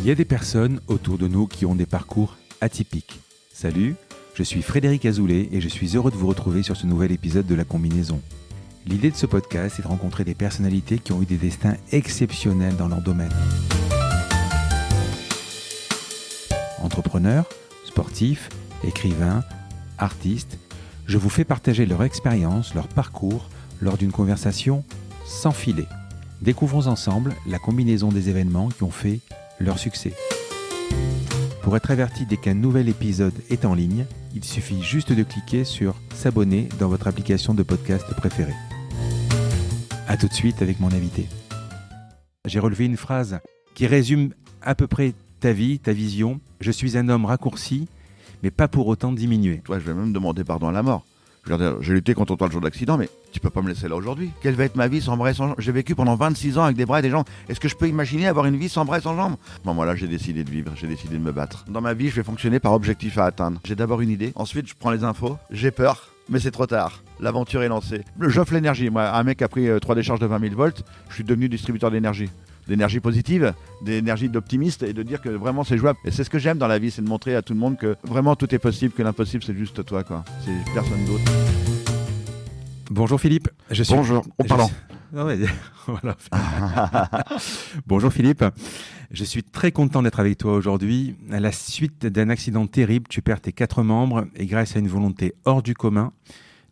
Il y a des personnes autour de nous qui ont des parcours atypiques. Salut, je suis Frédéric Azoulay et je suis heureux de vous retrouver sur ce nouvel épisode de La Combinaison. L'idée de ce podcast est de rencontrer des personnalités qui ont eu des destins exceptionnels dans leur domaine. Entrepreneurs, sportifs, écrivains, artistes, je vous fais partager leur expérience, leur parcours lors d'une conversation sans filet. Découvrons ensemble la combinaison des événements qui ont fait leur succès. Pour être averti dès qu'un nouvel épisode est en ligne, il suffit juste de cliquer sur s'abonner dans votre application de podcast préférée. A tout de suite avec mon invité. J'ai relevé une phrase qui résume à peu près ta vie, ta vision. Je suis un homme raccourci, mais pas pour autant diminué. Toi, je vais même demander pardon à la mort. Je veux dire, j'ai lutté contre toi le jour de l'accident, mais tu peux pas me laisser là aujourd'hui. Quelle va être ma vie sans bras et sans jambes? J'ai vécu pendant 26 ans avec des bras et des jambes. Est-ce que je peux imaginer avoir une vie sans bras et sans jambes? Bon, moi là, j'ai décidé de vivre, j'ai décidé de me battre. Dans ma vie, je vais fonctionner par objectif à atteindre. J'ai d'abord une idée, ensuite je prends les infos, j'ai peur, mais c'est trop tard. L'aventure est lancée. J'offre l'énergie. Moi, un mec a pris 3 décharges de 20 000 volts, je suis devenu distributeur d'énergie. D'énergie positive, d'énergie d'optimiste et de dire que vraiment c'est jouable. Et c'est ce que j'aime dans la vie, c'est de montrer à tout le monde que vraiment tout est possible, que l'impossible c'est juste toi, quoi. C'est personne d'autre. Bonjour Philippe. Bonjour. Oh, pardon. Voilà. Bonjour Philippe. Je suis très content d'être avec toi aujourd'hui. À la suite d'un accident terrible, tu perds tes 4 membres et grâce à une volonté hors du commun,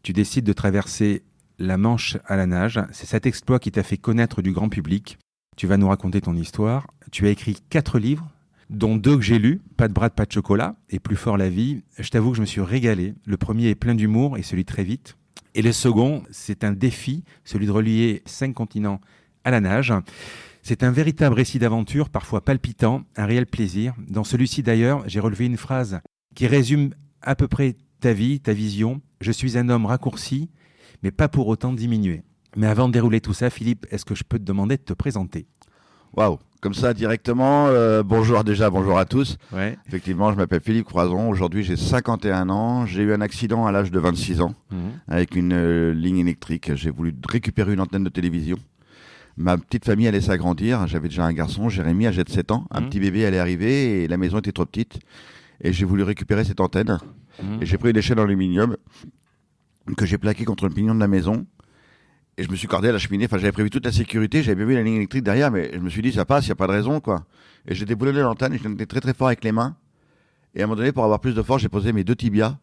tu décides de traverser la Manche à la nage. C'est cet exploit qui t'a fait connaître du grand public. Tu vas nous raconter ton histoire. Tu as écrit 4 livres, dont 2 que j'ai lus, Pas de bras, pas de chocolat et Plus fort la vie. Je t'avoue que je me suis régalé. Le premier est plein d'humour et celui très vite. Et le second, c'est un défi, celui de relier 5 continents à la nage. C'est un véritable récit d'aventure, parfois palpitant, un réel plaisir. Dans celui-ci d'ailleurs, j'ai relevé une phrase qui résume à peu près ta vie, ta vision. Je suis un homme raccourci, mais pas pour autant diminué. Mais avant de dérouler tout ça, Philippe, est-ce que je peux te demander de te présenter? Waouh, comme ça directement, bonjour à tous. Ouais. Effectivement, je m'appelle Philippe Croison, aujourd'hui j'ai 51 ans, j'ai eu un accident à l'âge de 26 ans avec une ligne électrique, j'ai voulu récupérer une antenne de télévision. Ma petite famille allait s'agrandir, j'avais déjà un garçon, Jérémy, âgé de 7 ans, un petit bébé allait arriver et la maison était trop petite. Et j'ai voulu récupérer cette antenne et j'ai pris une échelle en aluminium que j'ai plaquée contre le pignon de la maison. Et je me suis cordé à la cheminée, enfin j'avais prévu toute la sécurité, j'avais bien vu la ligne électrique derrière, mais je me suis dit ça passe, il n'y a pas de raison quoi. Et j'ai déboulonné l'antenne et je tenais très très fort avec les mains. Et à un moment donné, pour avoir plus de force, j'ai posé mes 2 tibias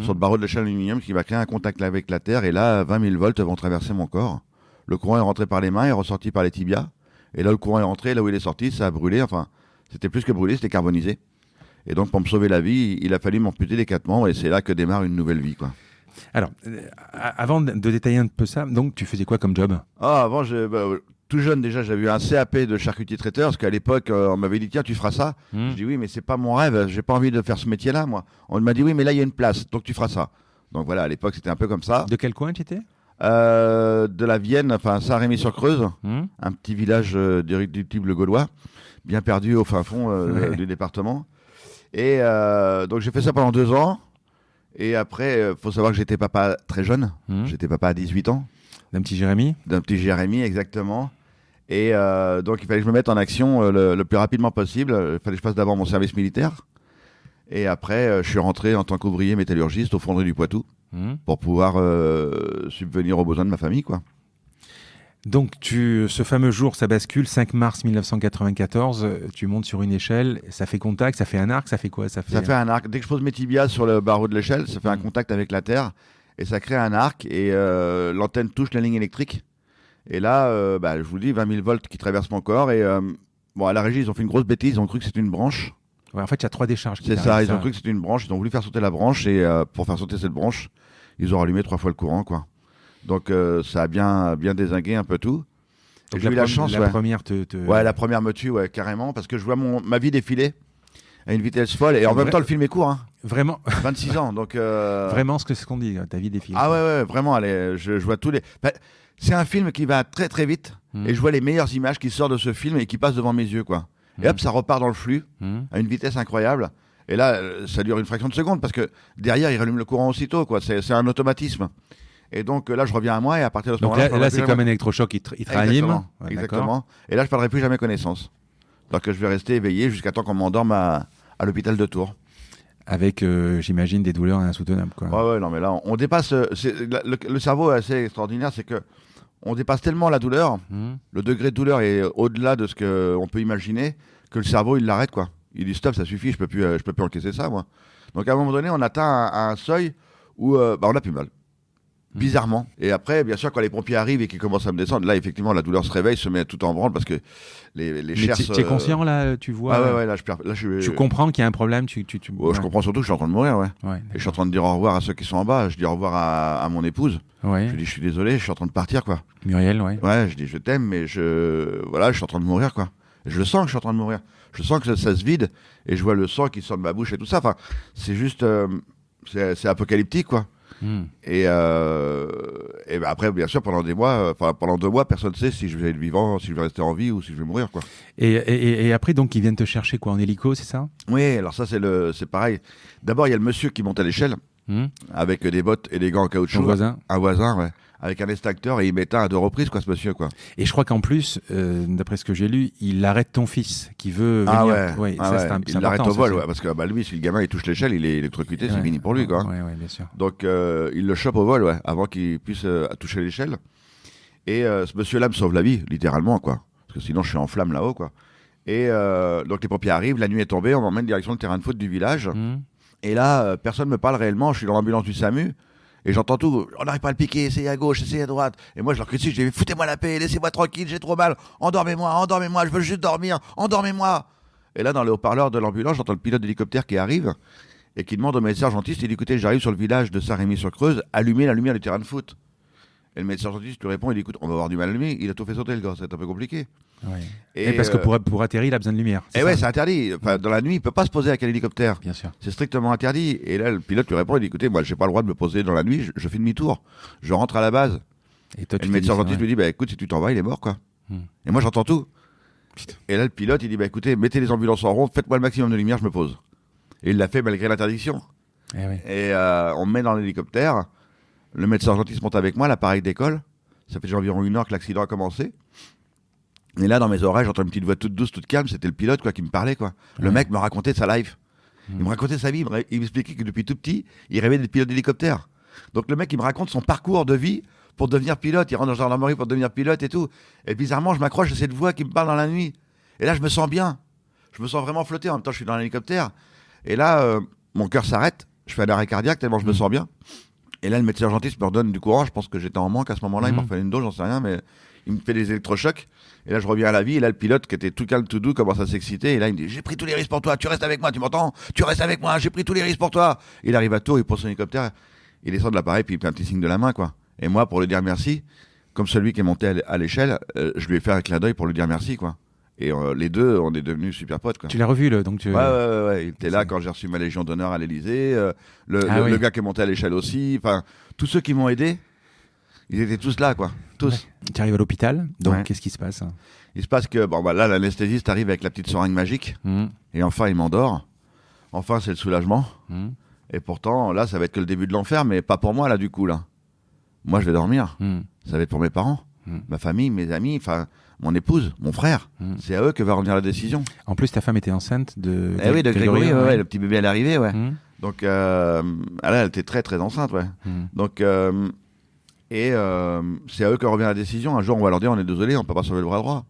sur le barreau de l'échelle aluminium, ce qui va créer un contact avec la terre. Et là, 20 000 volts vont traverser mon corps. Le courant est rentré par les mains et est ressorti par les tibias. Et là, le courant est rentré, là où il est sorti, ça a brûlé, enfin c'était plus que brûlé, c'était carbonisé. Et donc pour me sauver la vie, il a fallu m'amputer les 4 membres et c'est là que démarre une nouvelle vie quoi. Alors, avant de détailler un peu ça, donc tu faisais quoi comme job? Avant, tout jeune déjà, j'avais eu un CAP de charcutier traiteur, parce qu'à l'époque, on m'avait dit, tiens, tu feras ça. Je dis, oui, mais c'est pas mon rêve, j'ai pas envie de faire ce métier-là, moi. On m'a dit, oui, mais là, il y a une place, donc tu feras ça. Donc voilà, à l'époque, c'était un peu comme ça. De quel coin tu étais? De la Vienne, enfin, Saint-Rémy-sur-Creuse, un petit village d'irréductible gaulois, bien perdu au fin fond du département. Et donc, j'ai fait ça pendant 2 ans. Et après, faut savoir que j'étais papa très jeune. J'étais papa à 18 ans. D'un petit Jérémy? D'un petit Jérémy, exactement. Et donc, il fallait que je me mette en action le plus rapidement possible. Il fallait que je fasse d'abord mon service militaire. Et après, je suis rentré en tant qu'ouvrier métallurgiste au Fonderie du Poitou pour pouvoir subvenir aux besoins de ma famille, quoi. Donc, ce fameux jour, ça bascule, 5 mars 1994, tu montes sur une échelle, ça fait contact, ça fait un arc, ça fait quoi? Ça fait un arc. Dès que je pose mes tibias sur le barreau de l'échelle, ça fait un contact avec la terre et ça crée un arc et l'antenne touche la ligne électrique. Et là, je vous dis, 20 000 volts qui traversent mon corps. Et à la régie, ils ont fait une grosse bêtise, ils ont cru que c'était une branche. Ouais, en fait, il y a 3 décharges. C'est ça, ils ont cru que c'était une branche, ils ont voulu faire sauter la branche et pour faire sauter cette branche, ils ont rallumé 3 fois le courant, quoi. Donc ça a bien dézingué un peu tout. Donc j'ai eu la chance. La première Ouais, la première me tue, ouais, carrément, parce que je vois ma vie défiler à une vitesse folle et en même temps le film est court. Hein. Vraiment 26 ans, donc. Vraiment ce qu'on dit, ta vie défile. Ah ouais, vraiment, allez, je vois tous les. C'est un film qui va très très vite et je vois les meilleures images qui sortent de ce film et qui passent devant mes yeux, quoi. Et hop, ça repart dans le flux à une vitesse incroyable. Et là, ça dure une fraction de seconde parce que derrière, il rallume le courant aussitôt, quoi. C'est un automatisme. Et donc là, je reviens à moi et à partir de ce moment-là... Là c'est comme un électrochoc, il te réanime. Exactement. Et là, je ne perdrai plus jamais connaissance. Donc je vais rester éveillé jusqu'à temps qu'on m'endorme à l'hôpital de Tours. Avec, j'imagine, des douleurs insoutenables, quoi. Ouais, non, mais là, on dépasse. Le cerveau est assez extraordinaire, c'est que on dépasse tellement la douleur, le degré de douleur est au-delà de ce qu'on peut imaginer, que le cerveau, il l'arrête, quoi. Il dit stop, ça suffit, je peux plus encaisser ça, moi. Donc à un moment donné, on atteint un seuil où on a plus mal. Bizarrement. Et après, bien sûr, quand les pompiers arrivent et qu'ils commencent à me descendre, là, effectivement, la douleur se réveille, se met tout en branle parce que les chairs. Tu es conscient, là, tu vois ouais, là, je comprends qu'il y a un problème, Je comprends surtout que je suis en train de mourir, ouais. Et je suis en train de dire au revoir à ceux qui sont en bas. Je dis au revoir à mon épouse. Ouais. Je dis, je suis désolé, je suis en train de partir, quoi. Muriel, ouais. Ouais, je dis, je t'aime, mais voilà, je suis en train de mourir, quoi. Et je le sens que je suis en train de mourir. Je sens que ça se vide et je vois le sang qui sort de ma bouche et tout ça. Enfin, c'est juste, c'est apocalyptique, quoi. Et ben après, bien sûr, pendant 2 mois, personne ne sait si je vais être vivant, si je vais rester en vie ou si je vais mourir, quoi. Et après, donc, ils viennent te chercher, quoi, en hélico, c'est ça? Oui, alors ça, c'est pareil. D'abord, il y a le monsieur qui monte à l'échelle avec des bottes et des gants en caoutchouc. Un voisin, ouais. Avec un extincteur et il m'éteint à 2 reprises, quoi, ce monsieur, quoi. Et je crois qu'en plus, d'après ce que j'ai lu, il arrête ton fils qui veut venir. Ah ouais, c'est il l'arrête au vol, ça, ouais, parce que lui, si le gamin il touche l'échelle, il est électrocuté, c'est fini pour lui, quoi. Ouais, bien sûr. Donc il le chope au vol, ouais, avant qu'il puisse toucher l'échelle. Et ce monsieur-là me sauve la vie, littéralement, quoi. Parce que sinon, je suis en flamme là-haut, quoi. Et donc les pompiers arrivent, la nuit est tombée, on m'emmène direction le terrain de foot du village. Et là, personne ne me parle réellement, je suis dans l'ambulance du SAMU. Et j'entends tout, on n'arrive pas à le piquer, essayez à gauche, essayez à droite. Et moi je leur crie dessus, je dis foutez-moi la paix, laissez-moi tranquille, j'ai trop mal, endormez-moi, je veux juste dormir, endormez-moi. Et là dans le haut-parleur de l'ambulance, j'entends le pilote d'hélicoptère qui arrive et qui demande au médecin urgentiste, il dit écoutez, j'arrive sur le village de Saint-Rémy-sur-Creuse, allumez la lumière du terrain de foot. Et le médecin urgentiste lui répond, il dit écoute, on va avoir du mal à allumer, il a tout fait sauter le gars, c'est un peu compliqué. Ouais. Et parce que pour atterrir, il a besoin de lumière. Et ouais, c'est interdit. Enfin, dans la nuit, il peut pas se poser avec un hélicoptère. Bien sûr. C'est strictement interdit. Et là, le pilote lui répond, il dit écoutez, moi, j'ai pas le droit de me poser dans la nuit, je fais demi-tour. Je rentre à la base. Et toi, le médecin urgentiste lui dit bah écoute, si tu t'en vas, il est mort, quoi. Et moi, j'entends tout. Putain. Et là, le pilote, il dit bah écoutez, mettez les ambulances en rond, faites-moi le maximum de lumière, je me pose. Et il l'a fait malgré l'interdiction. Et on me met dans l'hélicoptère. Le médecin urgentiste monte avec moi, l'appareil décolle. Ça fait déjà environ 1 heure que l'accident a commencé. Et là, dans mes oreilles, j'entends une petite voix toute douce, toute calme. C'était le pilote, quoi, qui me parlait, quoi. Le mec me racontait sa life. Il me racontait sa vie. Il m'expliquait que depuis tout petit, il rêvait d'être pilote d'hélicoptère. Donc le mec, il me raconte son parcours de vie pour devenir pilote. Il rentre dans la gendarmerie pour devenir pilote et tout. Et bizarrement, je m'accroche à cette voix qui me parle dans la nuit. Et là, je me sens bien. Je me sens vraiment flotté. En même temps, je suis dans l'hélicoptère. Et là, mon cœur s'arrête. Je fais un arrêt cardiaque tellement je me sens bien. Et là, le médecin urgentiste me redonne du courant. Je pense que j'étais en manque à ce moment-là. Il m'en refait une dose, j'en sais rien, mais il me fait des électrochocs. Et là, je reviens à la vie. Et là, le pilote, qui était tout calme, tout doux, commence à s'exciter. Et là, il me dit j'ai pris tous les risques pour toi. Tu restes avec moi, tu m'entends? Tu restes avec moi. J'ai pris tous les risques pour toi. Il arrive à Tours, il prend son hélicoptère, il descend de l'appareil, puis il fait un petit signe de la main, quoi. Et moi, pour lui dire merci, comme celui qui est monté à l'échelle, je lui ai fait un clin d'œil pour lui dire merci, quoi. Et les deux, on est devenus super potes, quoi. Tu l'as revu, donc tu... Ouais. Il était là quand j'ai reçu ma Légion d'honneur à l'Élysée. Le gars qui est monté à l'échelle aussi. Enfin, tous ceux qui m'ont aidé, ils étaient tous là, quoi. Tous. Ouais. Tu arrives à l'hôpital, donc qu'est-ce qui se passe? Il se passe que, là, l'anesthésiste arrive avec la petite seringue magique. Et enfin, il m'endort. Enfin, c'est le soulagement. Et pourtant, là, ça va être que le début de l'enfer, mais pas pour moi, là, du coup, là. Moi, je vais dormir. Ça va être pour mes parents, ma famille, mes amis, enfin... Mon épouse, mon frère, c'est à eux que va revenir la décision. En plus, ta femme était enceinte de... de Grégory, le petit bébé à l'arrivée, ouais. Donc, là, elle était très, très enceinte, ouais. Donc, c'est à eux que revient la décision. Un jour, on va leur dire, on est désolé, on peut pas sauver le bras droit.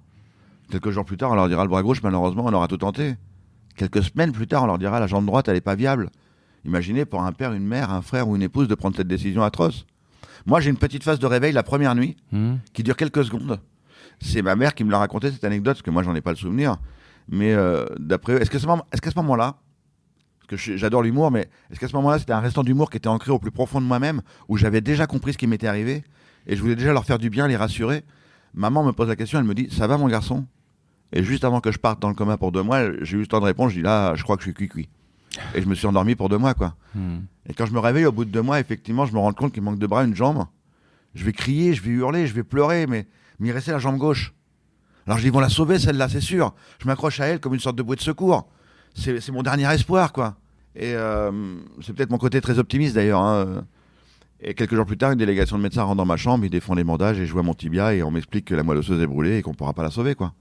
Quelques jours plus tard, on leur dira le bras gauche, malheureusement, on aura tout tenté. Quelques semaines plus tard, on leur dira la jambe droite, elle est pas viable. Imaginez pour un père, une mère, un frère ou une épouse de prendre cette décision atroce. Moi, j'ai une petite phase de réveil la première nuit qui dure quelques secondes. C'est ma mère qui me l'a raconté cette anecdote, parce que moi, j'en ai pas le souvenir. Mais d'après eux, est-ce qu'à ce moment-là, parce que j'adore l'humour, mais est-ce qu'à ce moment-là, c'était un restant d'humour qui était ancré au plus profond de moi-même, où j'avais déjà compris ce qui m'était arrivé, et je voulais déjà leur faire du bien, les rassurer. Maman me pose la question, elle me dit « Ça va, mon garçon ?» Et juste avant que je parte dans le coma pour 2 mois, j'ai eu le temps de répondre, je dis « Là, je crois que je suis cuit-cuit. » Et je me suis endormi pour 2 mois, quoi. Et quand je me réveille au bout de 2 mois, effectivement, je me rends compte qu'il manque 2 bras, une jambe. Je vais crier, je vais hurler, je vais pleurer, mais il restait la jambe gauche. Alors je dis, ils vont la sauver, celle-là, c'est sûr. Je m'accroche à elle comme une sorte de bouée de secours. C'est mon dernier espoir, quoi. Et c'est peut-être mon côté très optimiste, d'ailleurs. Hein. Et quelques jours plus tard, une délégation de médecins rentre dans ma chambre, ils défont les bandages et je vois mon tibia et on m'explique que la moelle osseuse est brûlée et qu'on ne pourra pas la sauver, quoi.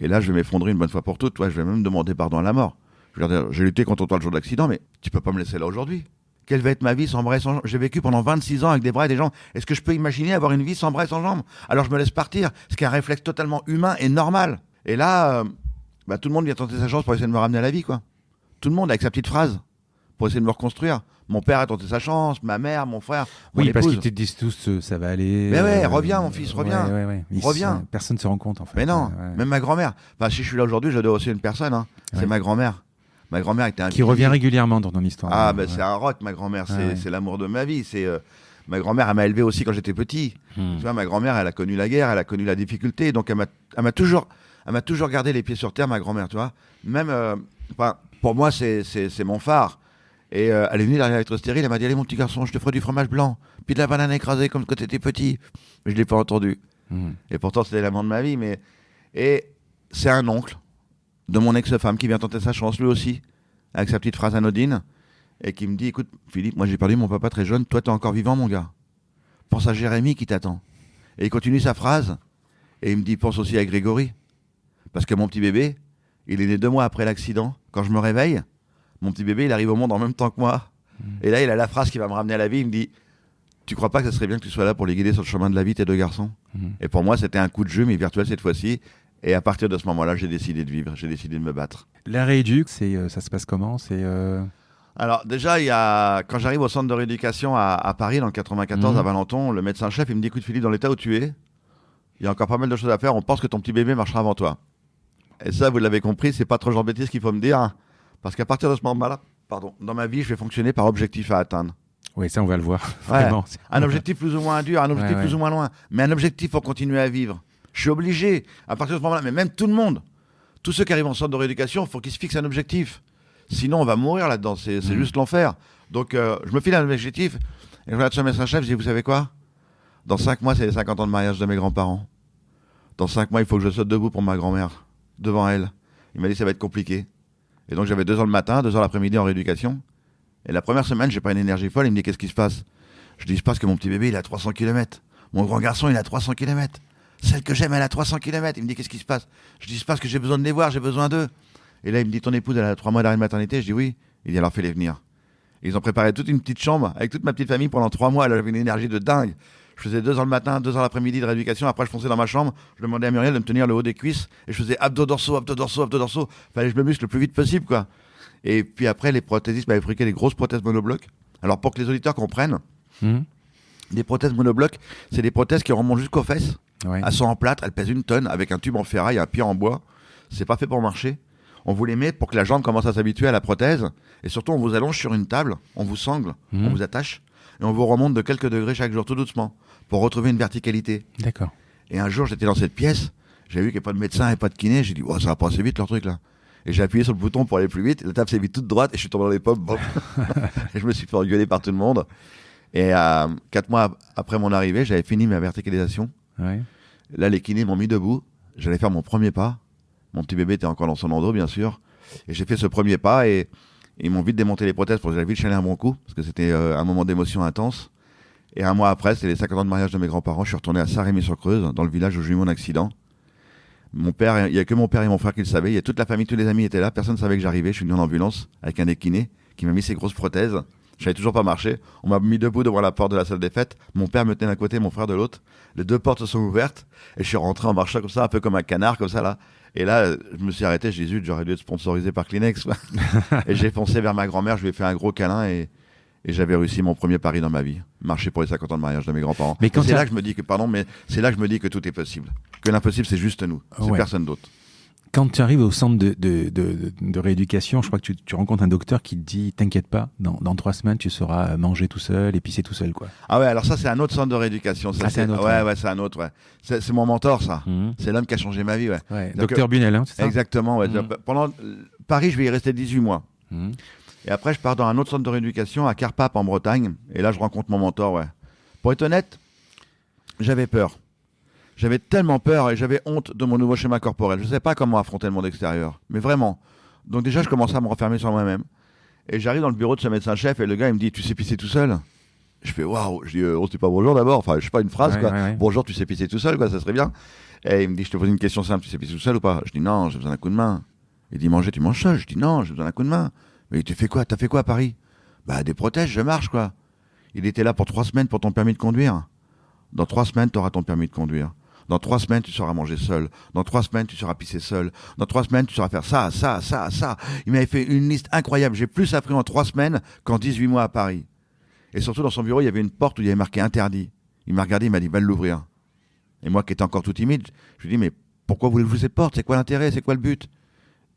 Et là, je vais m'effondrer une bonne fois pour toutes. Je vais même demander pardon à la mort. Je vais dire, j'ai lutté contre toi le jour de l'accident, mais tu peux pas me laisser là aujourd'hui. Quelle va être ma vie sans bras et sans jambes? J'ai vécu pendant 26 ans avec des bras et des jambes. Est-ce que je peux imaginer avoir une vie sans bras et sans jambes? Alors je me laisse partir, ce qui est un réflexe totalement humain et normal. Et là, tout le monde vient tenter sa chance pour essayer de me ramener à la vie, quoi. Tout le monde avec sa petite phrase pour essayer de me reconstruire. Mon père a tenté sa chance, ma mère, mon frère, mon épouse. Parce qu'ils te disent tous ça va aller. Mais ouais, reviens mon fils, reviens. Reviens. Personne ne se rend compte en fait. Mais non, même ma grand-mère. Si je suis là aujourd'hui, je dois aussi à une personne. Hein. C'est ma grand-mère. Ma grand-mère était un qui revient régulièrement dans ton histoire. Ah, c'est un rock, ma grand-mère. C'est l'amour de ma vie. Ma grand-mère, elle m'a élevé aussi quand j'étais petit. Tu vois, ma grand-mère, elle a connu la guerre, elle a connu la difficulté. Donc, elle m'a toujours gardé les pieds sur terre, ma grand-mère, tu vois. Même, pour moi, c'est mon phare. Et elle est venue derrière l'électrostérile, elle m'a dit, allez, mon petit garçon, je te ferai du fromage blanc, puis de la banane écrasée comme quand tu étais petit. Mais je ne l'ai pas entendu. Et pourtant, c'était l'amant de ma vie. Et c'est un oncle de mon ex-femme qui vient tenter sa chance, lui aussi, avec sa petite phrase anodine, et qui me dit, écoute, Philippe, moi j'ai perdu mon papa très jeune, toi t'es encore vivant, mon gars. Pense à Jérémy qui t'attend. Et il continue sa phrase, et il me dit, pense aussi à Grégory. Parce que mon petit bébé, il est né 2 mois après l'accident. Quand je me réveille, mon petit bébé, il arrive au monde en même temps que moi. Et là, il a la phrase qui va me ramener à la vie, il me dit, tu crois pas que ça serait bien que tu sois là pour les guider sur le chemin de la vie, tes 2 garçons? Et pour moi, c'était un coup de jeu, mais virtuel cette fois-ci. Et à partir de ce moment-là, j'ai décidé de vivre, j'ai décidé de me battre. La rééduque, ça se passe comment? Alors déjà, quand j'arrive au centre de rééducation à Paris, dans le 94, à Valenton, le médecin-chef, il me dit, écoute Philippe, dans l'état où tu es, il y a encore pas mal de choses à faire, on pense que ton petit bébé marchera avant toi. Et ça, vous l'avez compris, c'est pas trop Jean-Baptiste qu'il faut me dire, hein, parce qu'à partir de ce moment-là, dans ma vie, je vais fonctionner par objectif à atteindre. Oui, ça on va le voir. Ouais, vraiment. Un objectif plus ou moins dur, un objectif plus ou moins loin, mais un objectif pour continuer à vivre. Je suis obligé, à partir de ce moment-là, mais même tout le monde, tous ceux qui arrivent en centre de rééducation, il faut qu'ils se fixent un objectif. Sinon, on va mourir là-dedans, c'est juste l'enfer. Donc, je me file un objectif, et je regarde sur le médecin-chef, je dis, vous savez quoi? Dans 5 mois, c'est les 50 ans de mariage de mes grands-parents. Dans 5 mois, il faut que je saute debout pour ma grand-mère, devant elle. Il m'a dit, ça va être compliqué. Et donc, j'avais 2 heures le matin, 2 heures l'après-midi en rééducation. Et la première semaine, j'ai pas une énergie folle, il me dit, qu'est-ce qui se passe? Je dis, il se passe que mon petit bébé, il a 300 km. Mon grand garçon, il a 300 km. Celle que j'aime, elle a 300 km. Il me dit, qu'est-ce qui se passe? Je dis, il se passe que j'ai besoin de les voir, j'ai besoin d'eux. Et là, il me dit, ton épouse, elle a 3 mois d'arrêt de maternité. Je dis, oui. Il dit, alors fais-les venir. Et ils ont préparé toute une petite chambre avec toute ma petite famille pendant 3 mois. Elle avait une énergie de dingue. Je faisais 2 heures le matin, 2 heures l'après-midi de rééducation. Après, je fonçais dans ma chambre. Je demandais à Muriel de me tenir le haut des cuisses. Et je faisais abdos dorsaux, abdos dorsaux, abdos dorsaux. Fallait que je me muscle le plus vite possible, quoi. Et puis après, les prothésistes m'avaient fabriqué des grosses prothèses monoblocs. Alors, pour que les auditeurs comprennent, des prothèses monoblocs, c'est des prothèses qui remontent jusqu'aux fesses. Ouais. Elles sont en plâtre, elles pèsent 1 tonne avec un tube en ferraille, un pied en bois. C'est pas fait pour marcher. On vous les met pour que la jambe commence à s'habituer à la prothèse. Et surtout, on vous allonge sur une table, on vous sangle, on vous attache. Et on vous remonte de quelques degrés chaque jour, tout doucement, pour retrouver une verticalité. D'accord. Et un jour, j'étais dans cette pièce, j'ai vu qu'il n'y avait pas de médecin et pas de kiné. J'ai dit, oh, ça va pas assez vite leur truc là. Et j'ai appuyé sur le bouton pour aller plus vite. La table s'est mise toute droite et je suis tombé dans les pommes. Et je me suis fait engueuler par tout le monde. Et 4 mois après mon arrivée, j'avais fini ma verticalisation. Ouais. Là, les kinés m'ont mis debout. J'allais faire mon premier pas. Mon petit bébé était encore dans son landau, bien sûr. Et j'ai fait ce premier pas et ils m'ont vite démonté les prothèses pour que j'aille vite chaler un bon coup. Parce que c'était un moment d'émotion intense. Et 1 mois après, c'était les 50 ans de mariage de mes grands-parents. Je suis retourné à Saint-Rémy-sur-Creuse, dans le village où j'ai eu mon accident. Mon père, il n'y a que mon père et mon frère qui le savaient. Il y a toute la famille, tous les amis étaient là. Personne ne savait que j'arrivais. Je suis venu en ambulance avec un des kinés qui m'a mis ses grosses prothèses. Je savais toujours pas marcher. On m'a mis debout devant la porte de la salle des fêtes. Mon père me tenait d'un côté, mon frère de l'autre. Les 2 portes se sont ouvertes et je suis rentré en marchant comme ça, un peu comme un canard, comme ça là. Et là, je me suis arrêté. J'ai dit, zut, j'aurais dû être sponsorisé par Kleenex. Et j'ai foncé vers ma grand-mère. Je lui ai fait un gros câlin et j'avais réussi mon premier pari dans ma vie. Marcher pour les 50 ans de mariage de mes grands-parents. Mais c'est là que je me dis que, c'est là que je me dis que tout est possible. Que l'impossible, c'est juste nous. C'est personne d'autre. Quand tu arrives au centre de rééducation, je crois que tu rencontres un docteur qui te dit, t'inquiète pas, dans 3 semaines, tu sauras manger tout seul et pisser tout seul, quoi. Ah ouais, alors ça, c'est un autre centre de rééducation. Ça, c'est un autre. Ouais, c'est un autre, ouais. C'est mon mentor, ça. C'est l'homme qui a changé ma vie, ouais. Ouais. Docteur Bunel, hein, c'est ça? Exactement, ouais. Pendant Paris, je vais y rester 18 mois. Et après, je pars dans un autre centre de rééducation à Carpape, en Bretagne. Et là, je rencontre mon mentor, ouais. Pour être honnête, j'avais peur. J'avais tellement peur et j'avais honte de mon nouveau schéma corporel. Je ne savais pas comment affronter le monde extérieur. Mais vraiment. Donc déjà, je commençais à me renfermer sur moi-même. Et j'arrive dans le bureau de ce médecin-chef et le gars, il me dit, tu sais pisser tout seul? Je fais waouh, je dis on se dit pas bonjour d'abord, enfin je sais pas une phrase quoi. Ouais. Bonjour, tu sais pisser tout seul quoi, ça serait bien. Et il me dit je te pose une question simple, tu sais pisser tout seul ou pas? Je dis non, j'ai besoin d'un coup de main. Il dit manger, tu manges seul? Je dis non, j'ai besoin d'un coup de main. Mais tu fais quoi? T'as fait quoi à Paris? Bah des protèges, je marche quoi. Il était là pour 3 semaines pour ton permis de conduire. Dans 3 semaines, tu auras ton permis de conduire. Dans 3 semaines, tu sauras manger seul. Dans 3 semaines, tu sauras pisser seul. Dans 3 semaines, tu sauras faire ça, ça, ça, ça. Il m'avait fait une liste incroyable. J'ai plus appris en 3 semaines qu'en 18 mois à Paris. Et surtout, dans son bureau, il y avait une porte où il y avait marqué interdit. Il m'a regardé, il m'a dit, va l'ouvrir. Et moi, qui étais encore tout timide, je lui ai dit, mais pourquoi voulez-vous cette porte? C'est quoi l'intérêt? C'est quoi le but?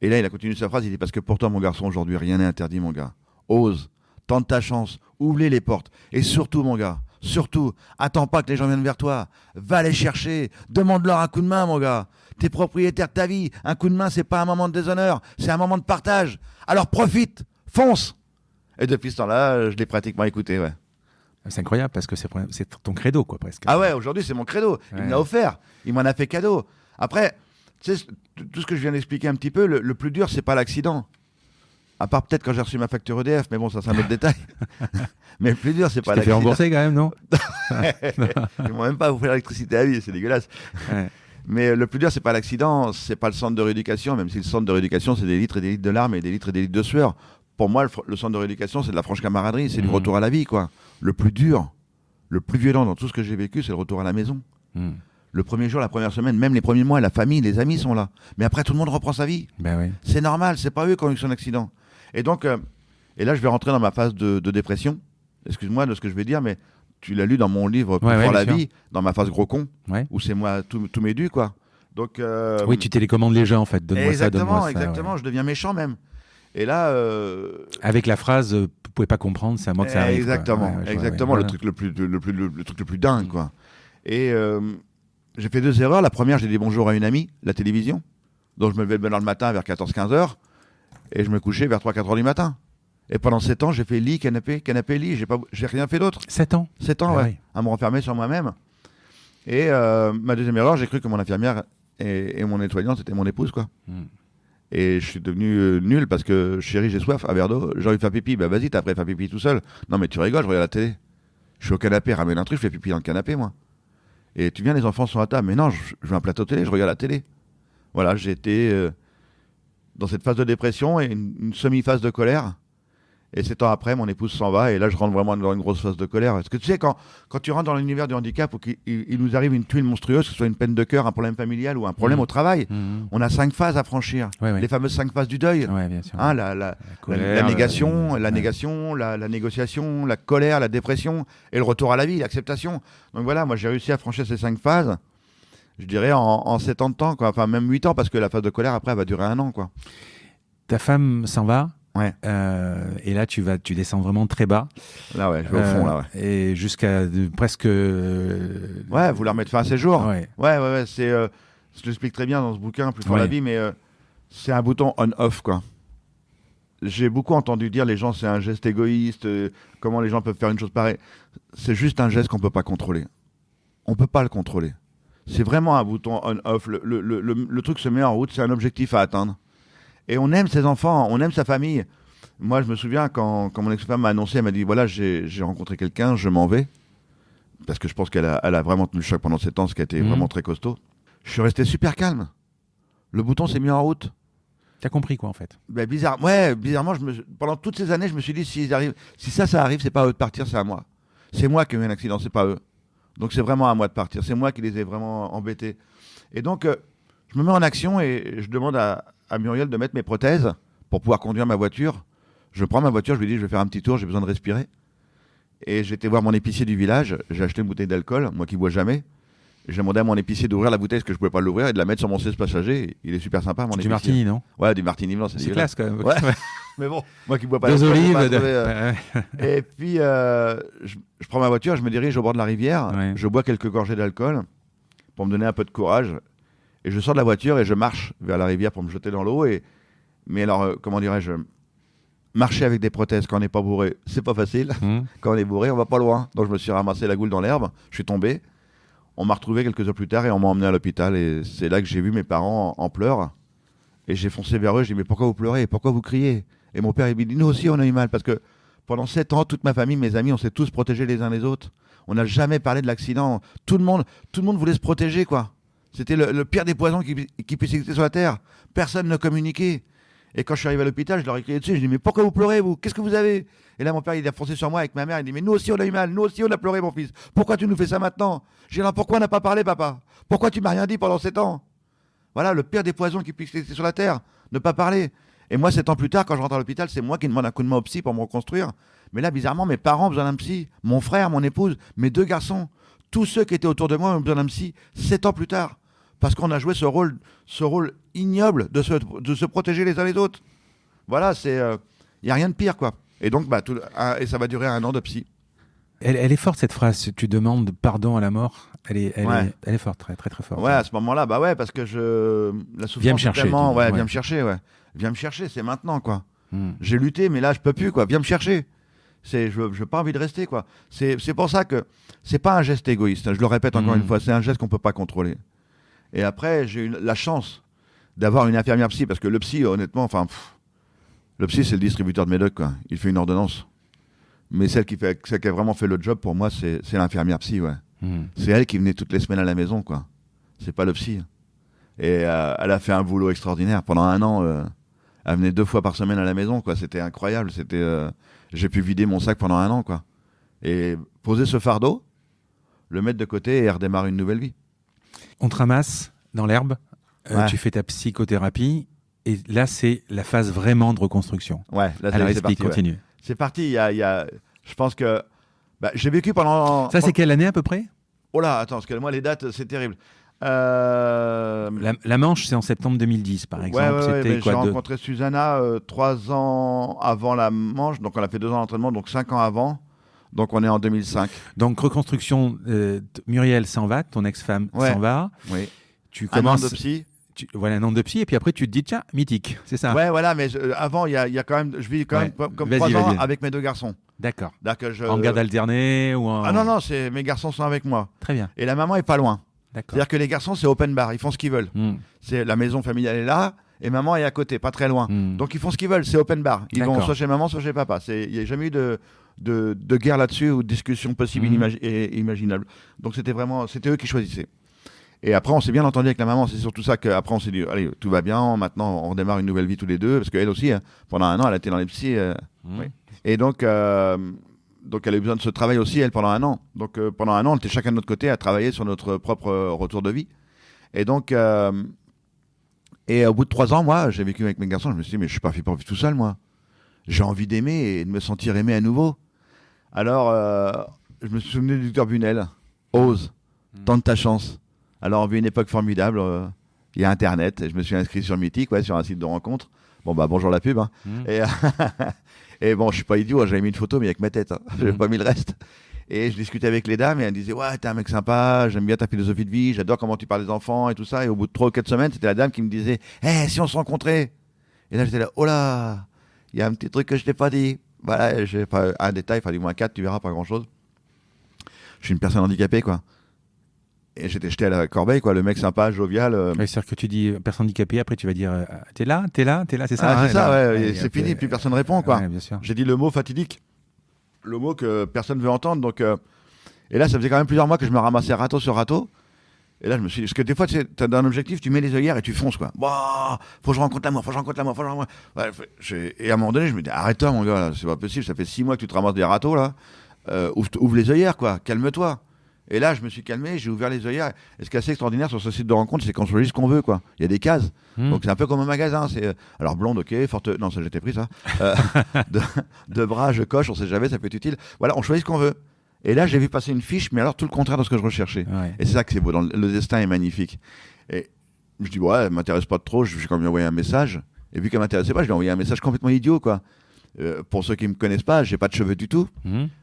Et là, il a continué sa phrase. Il dit, parce que pour toi, mon garçon, aujourd'hui, rien n'est interdit, mon gars. Ose, tente ta chance, ouvre les portes. Et surtout, mon gars, surtout, attends pas que les gens viennent vers toi. Va les chercher. Demande-leur un coup de main, mon gars. T'es propriétaire de ta vie. Un coup de main, c'est pas un moment de déshonneur. C'est un moment de partage. Alors profite. Fonce. Et depuis ce temps-là, je l'ai pratiquement écouté, ouais. C'est incroyable parce que c'est ton credo, quoi, presque. Ah ouais, aujourd'hui, c'est mon credo. Il me l'a offert. Il m'en a fait cadeau. Après, tu sais, tout ce que je viens d'expliquer un petit peu, le plus dur, c'est pas l'accident. À part peut-être quand j'ai reçu ma facture EDF, mais bon, ça c'est un autre détail. Mais le plus dur, c'est pas l'accident. Tu t'es fait rembourser quand même, non? Ils m'ont même pas offert l'électricité à vie, c'est dégueulasse. Ouais. Mais le plus dur, c'est pas l'accident, c'est pas le centre de rééducation, même si le centre de rééducation, c'est des litres et des litres de larmes et des litres de sueur. Pour moi, le centre de rééducation, c'est de la franche camaraderie, c'est du retour à la vie, quoi. Le plus dur, le plus violent dans tout ce que j'ai vécu, c'est le retour à la maison. Le premier jour, la première semaine, même les premiers mois, la famille, les amis sont là. Mais après, tout le monde reprend sa vie. Ben oui. C'est normal, c'est pas eux qui ont eu son accident. Et donc, et là, je vais rentrer dans ma phase de dépression. Excuse-moi de ce que je vais dire, mais tu l'as lu dans mon livre Pour faire la vie, dans ma phase gros con, où c'est moi tous mes dus, quoi. Donc, oui, tu télécommandes les gens, en fait. Donne-moi ça, donne-moi ça. Exactement, ouais. Je deviens méchant même. Et là, avec la phrase, vous pouvez pas comprendre, c'est à moi que ça arrive. Exactement, exactement, le truc le plus dingue, quoi. Et j'ai fait 2 erreurs. La première, j'ai dit bonjour à une amie, la télévision, dont je me levais le matin vers 14-15 heures, et je me couchais vers 3-4 heures du matin. Et pendant 7 ans, j'ai fait lit, canapé, lit. J'ai rien fait d'autre. 7 ans 7 ans, ouais. À me renfermer sur moi-même. Et ma deuxième erreur, j'ai cru que mon infirmière et mon nettoyante, c'était mon épouse, quoi. Et je suis devenu nul parce que chérie, j'ai soif, un verre d'eau, j'ai envie de faire pipi. Bah vas-y, t'as après faire pipi tout seul. Non mais tu rigoles, je regarde la télé. Je suis au canapé, ramène un truc, je fais pipi dans le canapé, moi. Et tu viens, les enfants sont à table. Mais non, je veux un plateau télé, je regarde la télé. Voilà, j'ai été dans cette phase de dépression et une semi-phase de colère. Et 7 ans après, mon épouse s'en va, et là, je rentre vraiment dans une grosse phase de colère. Parce que tu sais, quand tu rentres dans l'univers du handicap, où il nous arrive une tuile monstrueuse, que ce soit une peine de cœur, un problème familial ou un problème au travail, on a 5 phases à franchir. Les fameuses 5 phases du deuil. Bien sûr. Hein, la négation, la négociation, la colère, la dépression, et le retour à la vie, l'acceptation. Donc voilà, moi, j'ai réussi à franchir ces 5 phases, je dirais, en 7 ans de temps, quoi. Enfin, même 8 ans, parce que la phase de colère, après, elle va durer 1 an, quoi. Ta femme s'en va? Ouais. Et là, tu descends vraiment très bas. Là, ouais, je vais au fond, là, ouais. Et jusqu'à presque. Ouais, vouloir mettre fin à ses jours. Ouais. C'est, je l'explique très bien dans ce bouquin, Plus fort la vie, mais c'est un bouton on-off, quoi. J'ai beaucoup entendu dire les gens, c'est un geste égoïste, comment les gens peuvent faire une chose pareille. C'est juste un geste qu'on peut pas contrôler. On peut pas le contrôler. C'est vraiment un bouton on-off. Le truc se met en route, c'est un objectif à atteindre. Et on aime ses enfants, on aime sa famille. Moi, je me souviens quand mon ex-femme m'a annoncé, elle m'a dit, voilà, j'ai rencontré quelqu'un, je m'en vais. Parce que je pense qu'elle a vraiment tenu le choc pendant 7 ans, ce qui a été vraiment très costaud. Je suis resté super calme. Le bouton s'est mis en route. T'as compris quoi, en fait? Bizarrement, pendant toutes ces années, je me suis dit, si ça arrive, c'est pas à eux de partir, c'est à moi. C'est moi qui ai eu un accident, c'est pas eux. Donc c'est vraiment à moi de partir. C'est moi qui les ai vraiment embêtés. Et donc, je me mets en action et je demande à Muriel de mettre mes prothèses pour pouvoir conduire ma voiture. Je prends ma voiture, je lui dis, je vais faire un petit tour, j'ai besoin de respirer. Et j'étais voir mon épicier du village, j'ai acheté une bouteille d'alcool, moi qui bois jamais. J'ai demandé à mon épicier d'ouvrir la bouteille parce que je pouvais pas l'ouvrir et de la mettre sur mon siège passager. Il est super sympa, mon épicier. Du martini, non? Ouais, du martini blanc, c'est classe quand même. Ouais. Mais bon, moi qui bois pas d'alcool. Des olives. Et puis, je prends ma voiture, je me dirige au bord de la rivière, je bois quelques gorgées d'alcool pour me donner un peu de courage. Et je sors de la voiture et je marche vers la rivière pour me jeter dans l'eau. Mais alors, comment dirais-je, marcher avec des prothèses quand on n'est pas bourré, c'est pas facile. Quand on est bourré, on va pas loin. Donc je me suis ramassé la goule dans l'herbe, je suis tombé. On m'a retrouvé quelques heures plus tard et on m'a emmené à l'hôpital. Et c'est là que j'ai vu mes parents en pleurs. Et j'ai foncé vers eux, je dis, mais pourquoi vous pleurez? Pourquoi vous criez? Et mon père, il me dit, nous aussi, on a eu mal. Parce que Pendant 7 ans, toute ma famille, mes amis, on s'est tous protégés les uns les autres. On n'a jamais parlé de l'accident. Tout le monde voulait se protéger, quoi. C'était le pire des poisons qui puisse exister sur la Terre. Personne ne communiquait. Et quand je suis arrivé à l'hôpital, je leur ai crié dessus. Je dis, mais pourquoi vous pleurez, vous? Qu'est-ce que vous avez? Et là, mon père, il a foncé sur moi avec ma mère. Il dit, mais nous aussi, on a eu mal. Nous aussi, on a pleuré, mon fils. Pourquoi tu nous fais ça maintenant? J'ai dit, alors pourquoi on n'a pas parlé, papa? Pourquoi tu m'as rien dit pendant 7 ans? Voilà, le pire des poisons qui puisse exister sur la Terre. Ne pas parler. Et moi, 7 ans plus tard, quand je rentre à l'hôpital, c'est moi qui demande un coup de main au psy pour me reconstruire. Mais là, bizarrement, mes parents ont besoin d'un psy. Mon frère, mon épouse, mes 2 garçons. Tous ceux qui étaient autour de moi ont besoin d'un psy 7 ans plus tard. Parce qu'on a joué ce rôle ignoble de se protéger les uns les autres. Voilà, il n'y a rien de pire, quoi. Et donc, et ça va durer 1 an de psy. Elle est forte, cette phrase. Tu demandes pardon à la mort. Elle est forte, très, très, très forte. Ouais, à ce moment-là, parce que la souffrance, viens me chercher. Tellement, viens me chercher, ouais. Viens me chercher, c'est maintenant, quoi. J'ai lutté, mais là, je peux plus, quoi. Viens me chercher. Je n'ai pas envie de rester, quoi. C'est pour ça que c'est pas un geste égoïste. Je le répète encore une fois, c'est un geste qu'on peut pas contrôler. Et après, j'ai eu la chance d'avoir une infirmière psy, parce que le psy, honnêtement, le psy, c'est le distributeur de médocs, quoi. Il fait une ordonnance. Mais celle qui a vraiment fait le job, pour moi, c'est l'infirmière psy, ouais. C'est elle qui venait toutes les semaines à la maison, quoi. C'est pas le psy. Et elle a fait un boulot extraordinaire. Pendant 1 an, elle venait 2 fois par semaine à la maison, quoi. C'était incroyable. J'ai pu vider mon sac pendant 1 an, quoi. Et poser ce fardeau, le mettre de côté et redémarrer une nouvelle vie. On te ramasse dans l'herbe, Ouais. tu fais ta psychothérapie, et là, c'est la phase vraiment de reconstruction. Ouais, là, Alors, c'est explique, parti. Ouais. continue. C'est parti. Je pense que j'ai vécu pendant. Ça, c'est quelle année à peu près? Oh là, attends, parce que moi, les dates, c'est terrible. La Manche, c'est en septembre 2010, par exemple. C'était j'ai rencontré Susanna 3 ans avant la Manche, donc on a fait 2 ans d'entraînement, donc 5 ans avant. Donc on est en 2005. Donc reconstruction, Muriel s'en va, ton ex-femme s'en va. Oui. Tu commences. 1 an de psy. Voilà, un an de psy, et puis après tu te dis, tiens, mythique, c'est ça. Ouais, voilà, mais avant, il y a quand même, je vis quand même comme 3 ans avec mes 2 garçons. D'accord. Que En garde alternée ou en... Ah non, mes garçons sont avec moi. Très bien. Et la maman est pas loin. D'accord. C'est-à-dire que les garçons, c'est open bar, ils font ce qu'ils veulent. C'est la maison familiale est là, et maman est à côté, pas très loin. Donc ils font ce qu'ils veulent, c'est open bar. Ils vont soit chez maman, soit chez papa. Il n'y a jamais eu de guerre là-dessus ou de discussion possible et imaginable. Donc c'était eux qui choisissaient. Et après, on s'est bien entendu avec la maman. C'est surtout ça qu'après, on s'est dit, allez, tout va bien. Maintenant, on redémarre une nouvelle vie tous les deux. Parce qu'elle aussi, pendant 1 an, elle a été dans les psys. Oui. Et donc, elle a eu besoin de ce travail aussi, elle, pendant 1 an. Donc, pendant 1 an, on était chacun de notre côté à travailler sur notre propre retour de vie. Et donc, au bout de 3 ans, moi, j'ai vécu avec mes garçons. Je me suis dit, mais je suis pas fait pour vivre tout seul, moi. J'ai envie d'aimer et de me sentir aimé à nouveau. Alors, je me suis souvenu du docteur Bunel. Ose, tente ta chance. Alors, on vit une époque formidable. Il y a Internet. Et je me suis inscrit sur Mythique, sur un site de rencontre. Bon, bonjour la pub. Hein. Et bon, je suis pas idiot. J'avais mis une photo, mais avec ma tête. Hein. J'avais pas mis le reste. Et je discutais avec les dames et elles me disaient, ouais, t'es un mec sympa. J'aime bien ta philosophie de vie. J'adore comment tu parles des enfants et tout ça. Et au bout de 3 ou 4 semaines, c'était la dame qui me disait, si on se rencontrait. Et là, j'étais là, oh là, il y a un petit truc que je t'ai pas dit. Voilà, j'ai pas un détail, du moins 4, tu verras, pas grand chose. Je suis une personne handicapée, quoi. Et j'étais jeté à la corbeille, quoi, le mec sympa, jovial. Oui, c'est-à-dire que tu dis personne handicapée, après tu vas dire t'es là, c'est ça. C'est ça, ouais, c'est fini, plus personne répond, quoi. Ouais, bien sûr. J'ai dit le mot fatidique, le mot que personne ne veut entendre. Donc, et là, ça faisait quand même plusieurs mois que je me ramassais râteau sur râteau. Et là, je me suis dit, parce que des fois, tu as un objectif, tu mets les œillères et tu fonces, quoi. Wow, faut que je rencontre l'amour, Ouais, et à un moment donné, je me dis, arrête-toi, mon gars, c'est pas possible, ça fait 6 mois que tu te ramasses des râteaux, là. Ouvre les œillères, quoi, calme-toi. Et là, je me suis calmé, j'ai ouvert les œillères. Et ce qui est assez extraordinaire sur ce site de rencontre, c'est qu'on choisit ce qu'on veut, quoi. Il y a des cases. Donc c'est un peu comme un magasin. Alors blonde, ok, forte. Non, ça j'étais pris, ça. De bras, je coche, on sait jamais, ça peut être utile. Voilà, on choisit ce qu'on veut. Et là, j'ai vu passer une fiche, mais alors tout le contraire de ce que je recherchais. Ouais. Et c'est ça que c'est beau. Le destin est magnifique. Et je dis, elle m'intéresse pas trop, je vais quand même lui envoyer un message. Et vu qu'elle m'intéressait pas, je lui ai envoyé un message complètement idiot, quoi. Pour ceux qui me connaissent pas, j'ai pas de cheveux du tout.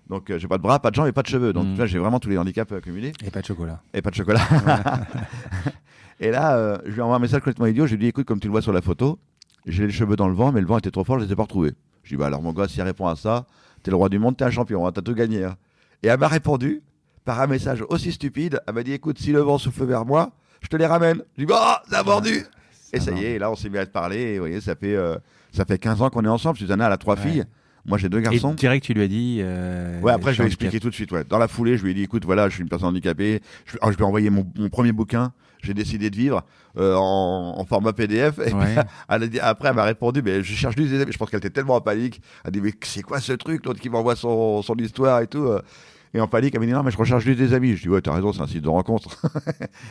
Donc j'ai pas de bras, pas de jambes et pas de cheveux. Donc là, j'ai vraiment tous les handicaps accumulés. Et pas de chocolat. Et pas de chocolat. Et là, je lui envoie un message complètement idiot. Je lui dis, écoute, comme tu le vois sur la photo, j'ai les cheveux dans le vent, mais le vent était trop fort, je les ai pas retrouvés. Je dis, alors mon gars, si elle répond à ça, t'es le roi du monde, t'es un champion, hein, t'as tout gagné. Hein. Et elle m'a répondu par un message aussi stupide. Elle m'a dit, écoute, si le vent souffle vers moi, je te les ramène. Je dis, ça a mordu. Et ça y est, et là, on s'est mis à te parler. Et vous voyez, ça fait 15 ans qu'on est ensemble. Susanna, elle a 3 filles. Moi, j'ai 2 garçons. Et direct, tu lui as dit. Ouais, après, je lui ai expliqué tout de suite. Ouais. Dans la foulée, je lui ai dit, écoute, voilà, je suis une personne handicapée. Je lui ai envoyé mon premier bouquin. J'ai décidé de vivre en format PDF. Et puis, après, elle m'a répondu, mais je cherche juste des amis. Je pense qu'elle était tellement en panique. Elle a dit, mais c'est quoi ce truc, l'autre qui m'envoie son histoire et tout. Et en panique, elle m'a dit, non, mais je recherche juste des amis. Je dis, ouais, t'as raison, c'est un site de rencontre.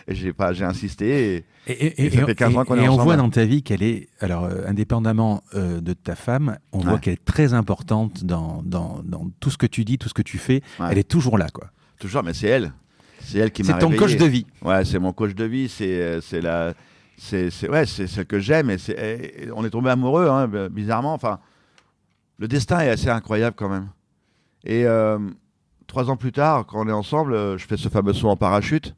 Et j'ai insisté. Et ça fait 15 ans qu'on est ensemble. Et on voit dans ta vie qu'elle est, alors, indépendamment de ta femme, on voit qu'elle est très importante dans tout ce que tu dis, tout ce que tu fais. Ouais. Elle est toujours là, quoi. Toujours, mais c'est elle. C'est elle qui m'a réveillé. C'est ton coach de vie. Ouais, c'est mon coach de vie. C'est celle que j'aime. On est tombés amoureux, hein, bizarrement. Enfin, le destin est assez incroyable quand même. Et 3 ans plus tard, quand on est ensemble, je fais ce fameux saut en parachute.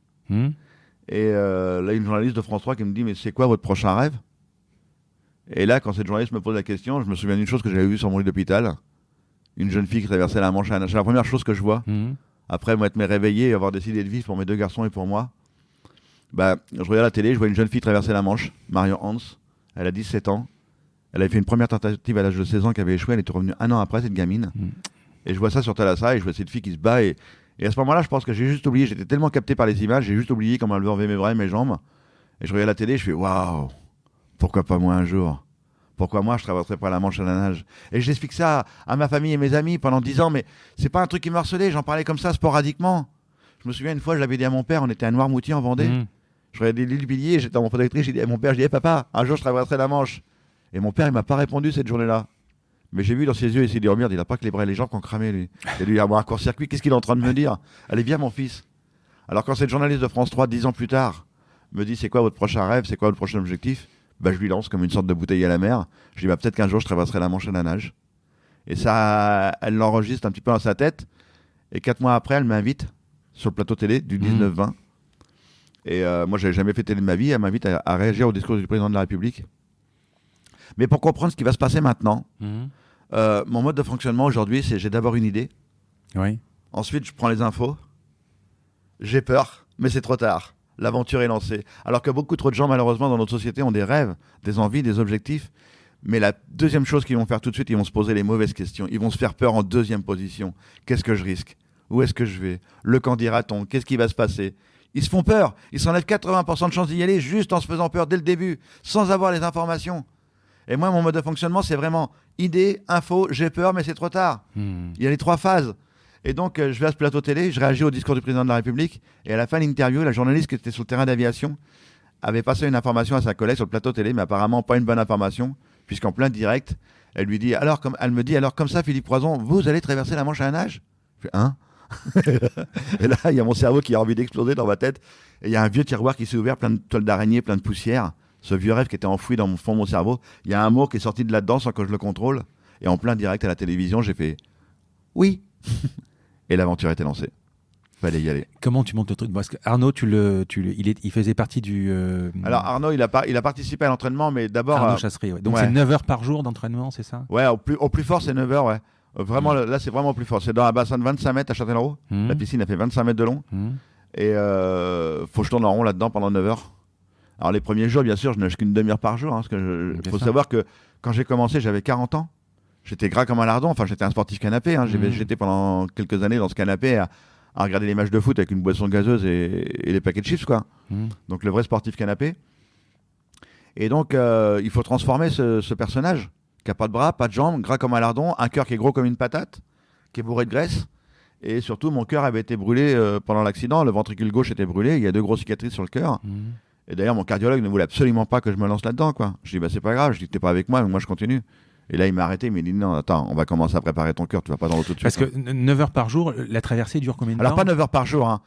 Et là, une journaliste de France 3 qui me dit, mais c'est quoi votre prochain rêve? Et là, quand cette journaliste me pose la question, je me souviens d'une chose que j'avais vue sur mon lit d'hôpital. Une jeune fille qui traversait la Manche à nage. C'est la première chose que je vois. Après m'être réveillé et avoir décidé de vivre pour mes 2 garçons et pour moi, bah, je regarde la télé, je vois une jeune fille traverser la Manche, Marion Hans. Elle a 17 ans. Elle avait fait une première tentative à l'âge de 16 ans qui avait échoué. Elle était revenue 1 an après, cette gamine. Et je vois ça sur Thalassa et je vois cette fille qui se bat. Et à ce moment-là, je pense que j'ai juste oublié. J'étais tellement capté par les images, j'ai juste oublié comment elle levait mes bras et mes jambes. Et je regarde la télé et je fais waouh, pourquoi pas moi un jour? Pourquoi moi je traverserais pas la Manche à la nage? Et j'explique ça à ma famille et mes amis pendant 10 ans, mais c'est pas un truc qui me harcelait, j'en parlais comme ça sporadiquement. Je me souviens une fois, je l'avais dit à mon père, on était à Noirmoutier en Vendée. Je regardais l'île Villiers, j'étais dans mon fauteuil électrique, j'ai dit à mon père, papa, un jour je traverserai la Manche. Et mon père, il m'a pas répondu cette journée-là. Mais j'ai vu dans ses yeux essayer de dormir, il a pas que les bras et les jambes qui ont cramé, lui. Et lui, il a un court-circuit, qu'est-ce qu'il est en train de me dire? Allez, viens, mon fils. Alors, quand cette journaliste de France 3, 10 ans plus tard, me dit, c'est quoi votre prochain rêve, c'est quoi votre prochain objectif? Bah, je lui lance comme une sorte de bouteille à la mer. Je dis, bah, peut-être qu'un jour, je traverserai la Manche à la nage. Et ça, elle l'enregistre un petit peu dans sa tête. Et 4 mois après, elle m'invite sur le plateau télé du 19-20. Et moi, j'avais jamais fait télé de ma vie. Elle m'invite à réagir au discours du président de la République. Mais pour comprendre ce qui va se passer maintenant, mon mode de fonctionnement aujourd'hui, c'est j'ai d'abord une idée. Oui. Ensuite, je prends les infos. J'ai peur, mais c'est trop tard. L'aventure est lancée. Alors que beaucoup trop de gens, malheureusement, dans notre société, ont des rêves, des envies, des objectifs. Mais la deuxième chose qu'ils vont faire tout de suite, ils vont se poser les mauvaises questions. Ils vont se faire peur en deuxième position. Qu'est-ce que je risque? Où est-ce que je vais? Le qu'en dira-t-on? Qu'est-ce qui va se passer? Ils se font peur. Ils s'enlèvent 80% de chances d'y aller juste en se faisant peur dès le début, sans avoir les informations. Et moi, mon mode de fonctionnement, c'est vraiment idée, info, j'ai peur, mais c'est trop tard. Il y a les 3 phases. Et donc, je vais à ce plateau télé, je réagis au discours du président de la République. Et à la fin de l'interview, la journaliste qui était sur le terrain d'aviation avait passé une information à sa collègue sur le plateau télé, mais apparemment pas une bonne information, puisqu'en plein direct, elle lui dit, elle me dit, alors comme ça, Philippe Croison, vous allez traverser la Manche à la nage? Je fais, hein? Et là, il y a mon cerveau qui a envie d'exploser dans ma tête. Et il y a un vieux tiroir qui s'est ouvert, plein de toiles d'araignée, plein de poussière. Ce vieux rêve qui était enfoui dans le fond de mon cerveau. Il y a un mot qui est sorti de là-dedans sans que je le contrôle. Et en plein direct à la télévision, j'ai fait oui. Et l'aventure était lancée. Fallait y aller. Comment tu montes le truc? Parce que Arnaud, il faisait partie du. Alors Arnaud, il a participé à l'entraînement, mais d'abord. Arnaud Chasserie, ouais. Donc c'est 9 heures par jour d'entraînement, c'est ça? Ouais, au plus fort, c'est 9 heures, ouais. Vraiment, là, c'est vraiment plus fort. C'est dans un bassin de 25 mètres à Châtellerault. La piscine a fait 25 mètres de long. Et faut que je tourne en rond là-dedans pendant 9 heures. Alors les premiers jours, bien sûr, je nage qu'une demi-heure par jour. Parce que faut savoir que quand j'ai commencé, j'avais 40 ans. J'étais gras comme un lardon. Enfin, j'étais un sportif canapé. J'étais pendant quelques années dans ce canapé à regarder les matchs de foot avec une boisson gazeuse et des paquets de chips, quoi. Donc le vrai sportif canapé. Et donc, il faut transformer ce personnage qui n'a pas de bras, pas de jambes, gras comme un lardon, un cœur qui est gros comme une patate, qui est bourré de graisse. Et surtout, mon cœur avait été brûlé pendant l'accident. Le ventricule gauche était brûlé. Il y a 2 grosses cicatrices sur le cœur. Et d'ailleurs, mon cardiologue ne voulait absolument pas que je me lance là-dedans, quoi. Je dis, bah, c'est pas grave. Je dis, t'es pas avec moi, mais moi, je continue. Et là, il m'a arrêté. Il m'a dit, non, attends, on va commencer à préparer ton cœur. Tu vas pas dans l'eau tout de suite. Parce que 9 heures par jour, la traversée dure combien de temps? Alors, pas 9 heures par jour. Hein.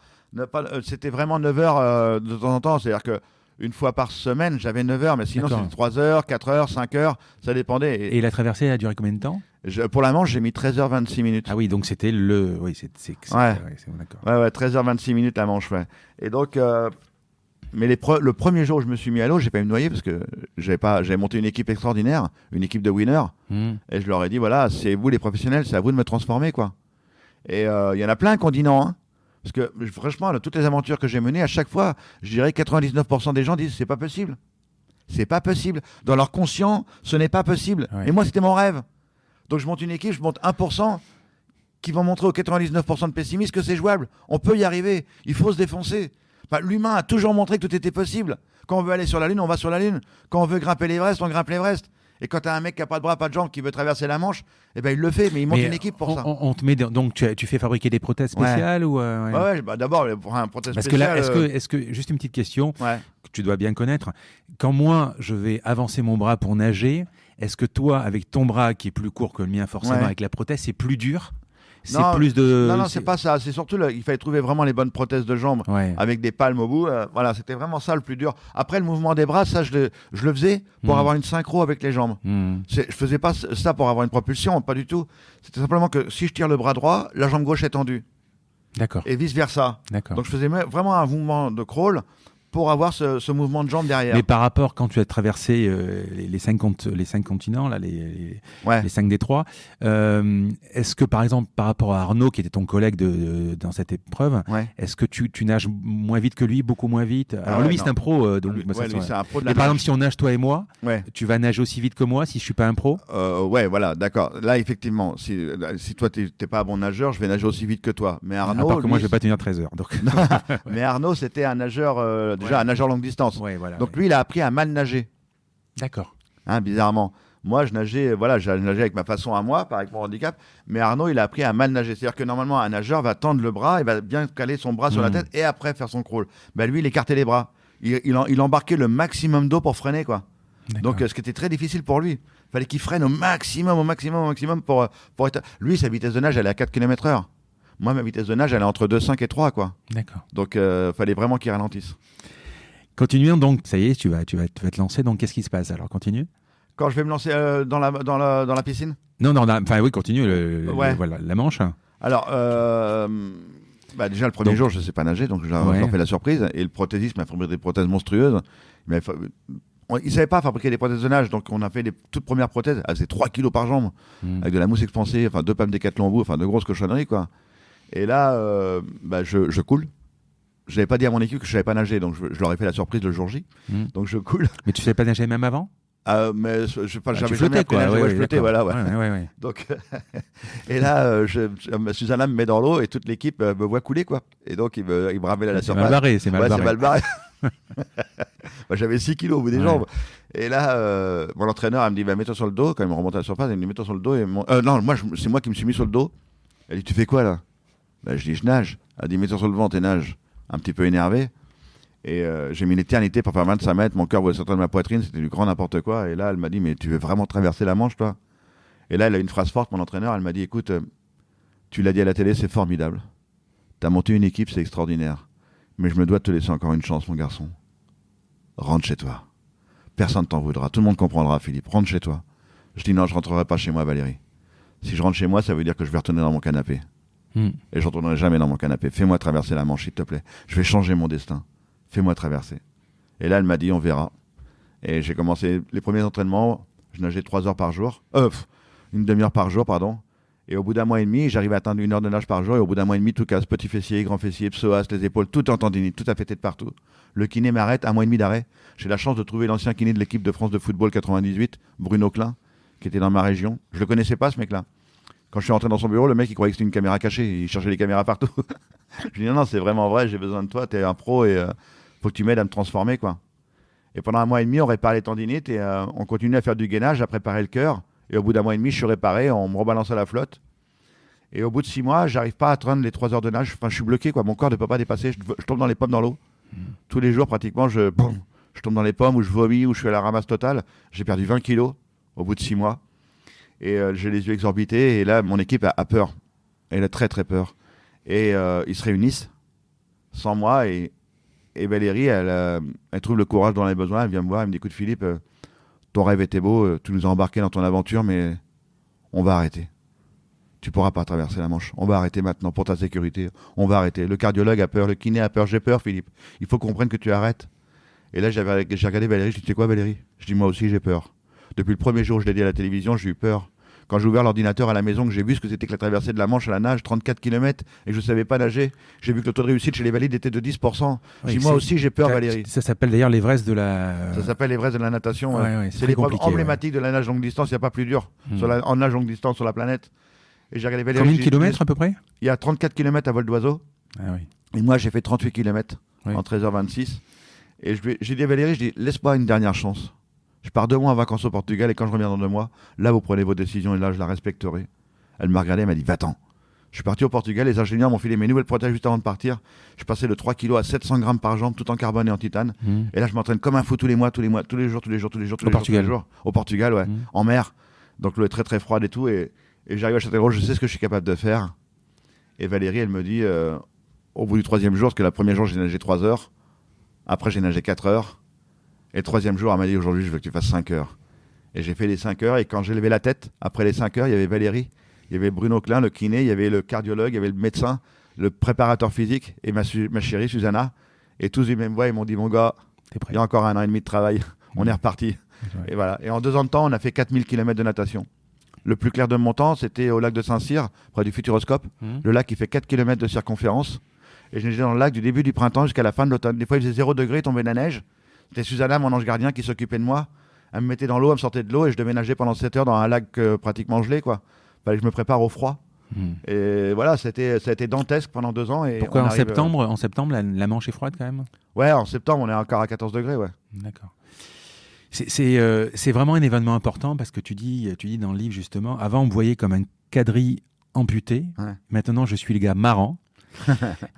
C'était vraiment 9 heures de temps en temps. C'est-à-dire que une fois par semaine, j'avais 9 heures. Mais sinon, c'était 3 heures, 4 heures, 5 heures. Ça dépendait. Et la traversée a duré combien de temps? Pour la Manche, j'ai mis 13h26 minutes. Ah oui, donc c'était le... Oui, c'est d'accord. Ouais, 13h26 minutes la Manche, ouais. Et donc... Mais le premier jour où je me suis mis à l'eau, j'ai pas eu me noyer parce que j'avais monté une équipe extraordinaire, une équipe de winners. Et je leur ai dit, voilà, c'est vous les professionnels, c'est à vous de me transformer, quoi. Et il y en a plein qui ont dit non, hein. Parce que franchement, toutes les aventures que j'ai menées, à chaque fois, je dirais 99% des gens disent, c'est pas possible. C'est pas possible. Dans leur conscient, ce n'est pas possible. Ouais. Et moi, c'était mon rêve. Donc je monte une équipe, je monte 1% qui vont montrer aux 99% de pessimistes que c'est jouable. On peut y arriver. Il faut se défoncer. Enfin, l'humain a toujours montré que tout était possible. Quand on veut aller sur la Lune, on va sur la Lune. Quand on veut grimper l'Everest, on grimpe l'Everest. Et quand tu as un mec qui n'a pas de bras, pas de jambes, qui veut traverser la Manche, eh ben il le fait, mais il monte une équipe pour ça. On te met donc tu fais fabriquer des prothèses spéciales ou Ouais, bah d'abord pour un prothèse Parce spécial. que là, est-ce que juste une petite question que tu dois bien connaître. Quand moi je vais avancer mon bras pour nager, est-ce que toi avec ton bras qui est plus court que le mien forcément avec la prothèse, c'est plus dur? C'est plus de... Non, c'est pas ça. C'est surtout, il fallait trouver vraiment les bonnes prothèses de jambes avec des palmes au bout. Voilà, c'était vraiment ça le plus dur. Après, le mouvement des bras, ça, je le faisais pour avoir une synchro avec les jambes. Je faisais pas ça pour avoir une propulsion, pas du tout. C'était simplement que si je tire le bras droit, la jambe gauche est tendue. D'accord. Et vice-versa. D'accord. Donc, je faisais vraiment un mouvement de crawl pour avoir ce mouvement de jambe derrière. Mais par rapport, quand tu as traversé les cinq continents, là, les 5 détroits, est-ce que par exemple, par rapport à Arnaud, qui était ton collègue dans cette épreuve, est-ce que tu nages moins vite que lui, beaucoup moins vite? Alors lui, c'est un pro. Donc, lui, c'est un pro de la nage. Par exemple, si on nage toi et moi, tu vas nager aussi vite que moi si je suis pas un pro? Ouais, voilà, d'accord. Là, effectivement, si toi, t'es pas un bon nageur, je vais nager aussi vite que toi. Mais Arnaud... À part que moi, je vais pas tenir 13 heures. Donc... Mais Arnaud, c'était un nageur... Déjà un nageur longue distance. Voilà, donc lui, il a appris à mal nager. D'accord. Bizarrement. Moi, je nageais avec ma façon à moi, avec mon handicap. Mais Arnaud, il a appris à mal nager. C'est-à-dire que normalement, un nageur va tendre le bras, il va bien caler son bras sur la tête et après faire son crawl. Lui, il écartait les bras. Il embarquait le maximum d'eau pour freiner, quoi. Donc, ce qui était très difficile pour lui. Il fallait qu'il freine au maximum pour être... Lui, sa vitesse de nage, elle est à 4 km/h. Moi, ma vitesse de nage, elle est entre 2,5 et 3, quoi. D'accord. Donc, fallait vraiment qu'il ralentisse. Continuons donc, ça y est, tu vas te lancer, donc qu'est-ce qui se passe? Alors continue. Quand je vais me lancer dans la piscine? Non, continue, la Manche. Alors, déjà le premier jour, je ne sais pas nager, donc j'en fais la surprise, et le prothésiste m'a fabriqué des prothèses monstrueuses. Il ne savait pas fabriquer des prothèses de nage, donc on a fait les toutes premières prothèses, elles faisaient 3 kilos par jambe, avec de la mousse expansée, 2 pommes Décathlon au bout, de grosses cochonneries, quoi. Et là, je coule. Je n'avais pas dit à mon équipe que je ne savais pas nager, donc je leur ai fait la surprise le jour J. Donc je coule. Mais tu ne savais pas nager même avant? Mais j'avais jamais appris à nager, je flottais, voilà. Ouais. Donc, et là, Susanna me met dans l'eau et toute l'équipe me voit couler, quoi. Et donc, il me ramène à la surface. C'est mal barré. J'avais 6 kilos au bout des jambes. Et là, mon entraîneur, elle me dit, mets-toi sur le dos. Quand il me remonte à la surface, il me dit, mets-toi sur le dos. Non, c'est moi qui me suis mis sur le dos. Elle dit, tu fais quoi, là? Je dis, je nage. Elle dit, mets-toi sur le ventre et nage. Un petit peu énervé. Et j'ai mis une éternité pour faire 25 mètres. Mon cœur voulait sortir de ma poitrine. C'était du grand n'importe quoi. Et là, elle m'a dit, mais tu veux vraiment traverser la Manche, toi? Et là, elle a une phrase forte, mon entraîneur. Elle m'a dit, écoute, tu l'as dit à la télé, c'est formidable. Tu as monté une équipe, c'est extraordinaire. Mais je me dois de te laisser encore une chance, mon garçon. Rentre chez toi. Personne ne t'en voudra. Tout le monde comprendra, Philippe. Rentre chez toi. Je dis, non, je rentrerai pas chez moi, Valérie. Si je rentre chez moi, ça veut dire que je vais retourner dans mon canapé. Et je retournerai jamais dans mon canapé. Fais-moi traverser la Manche, s'il te plaît. Je vais changer mon destin. Fais-moi traverser. Et là, elle m'a dit, on verra. Et j'ai commencé les premiers entraînements. Je nageais 3 heures par jour. Une demi-heure par jour, pardon. Et au bout d'un mois et demi, j'arrivais à atteindre 1 heure de nage par jour. Et au bout d'un mois et demi, tout casse. Petit fessier, grand fessier, psoas, les épaules, tout en tendinite, tout a pété de partout. Le kiné m'arrête, 1 mois et demi d'arrêt. J'ai la chance de trouver l'ancien kiné de l'équipe de France de football 98, Bruno Klein, qui était dans ma région. Je le connaissais pas, ce mec-là. Quand je suis rentré dans son bureau, le mec, il croyait que c'était une caméra cachée. Il cherchait les caméras partout. Je lui ai dit, non, c'est vraiment vrai, j'ai besoin de toi, t'es un pro et faut que tu m'aides à me transformer, quoi. Et pendant 1 mois et demi, on répare les tendinites et on continue à faire du gainage, à préparer le cœur. Et au bout d'1 mois et demi, je suis réparé, on me rebalance à la flotte. Et au bout de 6 mois, j'arrive pas à atteindre les 3 heures de nage. Enfin, je suis bloqué, quoi. Mon corps ne peut pas dépasser. Je tombe dans les pommes dans l'eau. Tous les jours, pratiquement, je tombe dans les pommes, ou je vomis, ou je suis à la ramasse totale. J'ai perdu 20 kilos au bout de 6 mois. Et j'ai les yeux exorbités. Et là, mon équipe a peur. Elle a très, très peur. Et ils se réunissent sans moi. Et Valérie, elle trouve le courage dont elle a besoin. Elle vient me voir. Elle me dit, écoute, Philippe, ton rêve était beau. Tu nous as embarqués dans ton aventure, mais on va arrêter. Tu pourras pas traverser la Manche. On va arrêter maintenant pour ta sécurité. On va arrêter. Le cardiologue a peur, le kiné a peur. J'ai peur, Philippe. Il faut qu'on comprenne que tu arrêtes. Et là, j'ai regardé Valérie. Je dis, tu sais quoi, Valérie? Je dis, moi aussi, j'ai peur. Depuis le premier jour où je l'ai dit à la télévision, j'ai eu peur Quand j'ai ouvert l'ordinateur à la maison, que j'ai vu ce que c'était que la traversée de la Manche à la nage, 34 km, et que je ne savais pas nager, j'ai vu que le taux de réussite chez les valides était de 10%. Oui, J'ai dit, moi aussi, j'ai peur, Valérie. Ça s'appelle d'ailleurs l'Everest de la... Ça s'appelle l'Everest de la natation. C'est l'épreuve emblématique de la nage longue distance. Il n'y a pas plus dur en nage longue distance sur la planète. Et j'ai regardé Valérie. Combien de kilomètres à peu près? Il y a 34 km à vol d'oiseau. Et moi, j'ai fait 38 km en 13h26. Et j'ai dit à Valérie, laisse-moi une dernière chance. Je pars 2 mois en vacances au Portugal et quand je reviens dans 2 mois, là, vous prenez vos décisions et là, je la respecterai. Elle m'a regardé, elle m'a dit, va-t'en. Je suis parti au Portugal, les ingénieurs m'ont filé mes nouvelles prothèses juste avant de partir. Je passais de 3 kg à 700 grammes par jambe, tout en carbone et en titane. Et là, je m'entraîne comme un fou tous les mois, tous les jours, au Portugal, ouais, en mer. Donc l'eau est très très froide et tout. Et j'arrive à Châtellerault, je sais ce que je suis capable de faire. Et Valérie, elle me dit, au bout du 3e jour, parce que le premier jour, j'ai nagé 3 heures. Après, j'ai nagé 4 heures. Et le 3e jour, elle m'a dit, aujourd'hui, je veux que tu fasses 5 heures. Et j'ai fait les 5 heures. Et quand j'ai levé la tête, après les 5 heures, il y avait Valérie, il y avait Bruno Klein, le kiné, il y avait le cardiologue, il y avait le médecin, le préparateur physique et ma chérie, Susanna. Et tous ils me voient, ils m'ont dit, mon gars, il y a encore 1 an et demi de travail. On est reparti. Et voilà. Et en 2 ans de temps, on a fait 4000 km de natation. Le plus clair de mon temps, c'était au lac de Saint-Cyr, près du Futuroscope. Le lac, il fait 4 km de circonférence. Et je nageais dans le lac du début du printemps jusqu'à la fin de l'automne. Des fois, il faisait 0 degré, il tombait de la neige. C'était Susanna, mon ange gardien, qui s'occupait de moi. Elle me mettait dans l'eau, elle me sortait de l'eau et je devais nager pendant 7 heures dans un lac pratiquement gelé, quoi. Fallait que je me prépare au froid. Et voilà, ça a été dantesque pendant 2 ans. Et pourquoi en septembre, la Manche est froide quand même? Ouais, en septembre, on est encore à 14 degrés, ouais. D'accord. C'est vraiment un événement important parce que tu dis dans le livre justement, avant on me voyait comme un quadrille amputé. Maintenant, je suis le gars marrant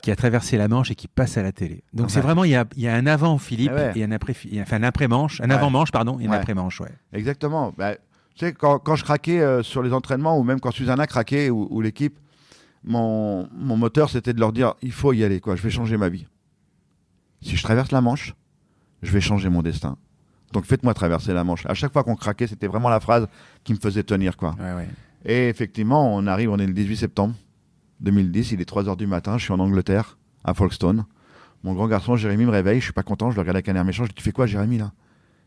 qui a traversé la Manche et qui passe à la télé. Donc c'est vraiment, il y a un avant Philippe et un après, enfin un après-manche, un avant-manche pardon, et un après-manche. Exactement. Bah, tu sais, quand je craquais sur les entraînements ou même quand Susanna craquait ou l'équipe, mon moteur c'était de leur dire, il faut y aller, quoi. Je vais changer ma vie. Si je traverse la Manche, je vais changer mon destin. Donc faites-moi traverser la Manche. À chaque fois qu'on craquait, c'était vraiment la phrase qui me faisait tenir, quoi. Et effectivement, on est le 18 septembre 2010, il est 3h du matin, je suis en Angleterre, à Folkestone. Mon grand garçon, Jérémy, me réveille, je suis pas content, je le regarde avec un air méchant, je dis, tu fais quoi, Jérémy, là?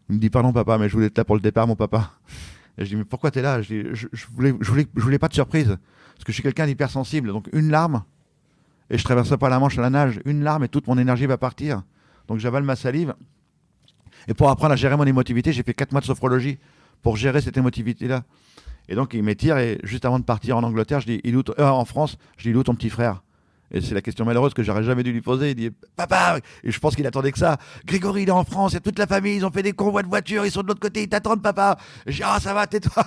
Il me dit, pardon, papa, mais je voulais être là pour le départ, mon papa. Et je dis, mais pourquoi t'es là? Je dis, je voulais pas de surprise, parce que je suis quelqu'un d'hypersensible, donc une larme, et je traverserai pas la Manche à la nage, une larme et toute mon énergie va partir. Donc j'avale ma salive, et pour apprendre à gérer mon émotivité, j'ai fait 4 mois de sophrologie pour gérer cette émotivité-là. Et donc, il m'étire, et juste avant de partir en Angleterre, je dis, en France, je dis, il est où ton petit frère? Et c'est la question malheureuse que j'aurais jamais dû lui poser. Il dit, papa! Et je pense qu'il attendait que ça. Grégory, il est en France, il y a toute la famille, ils ont fait des convois de voitures, ils sont de l'autre côté, ils t'attendent, papa! Et je dis, ça va, tais-toi!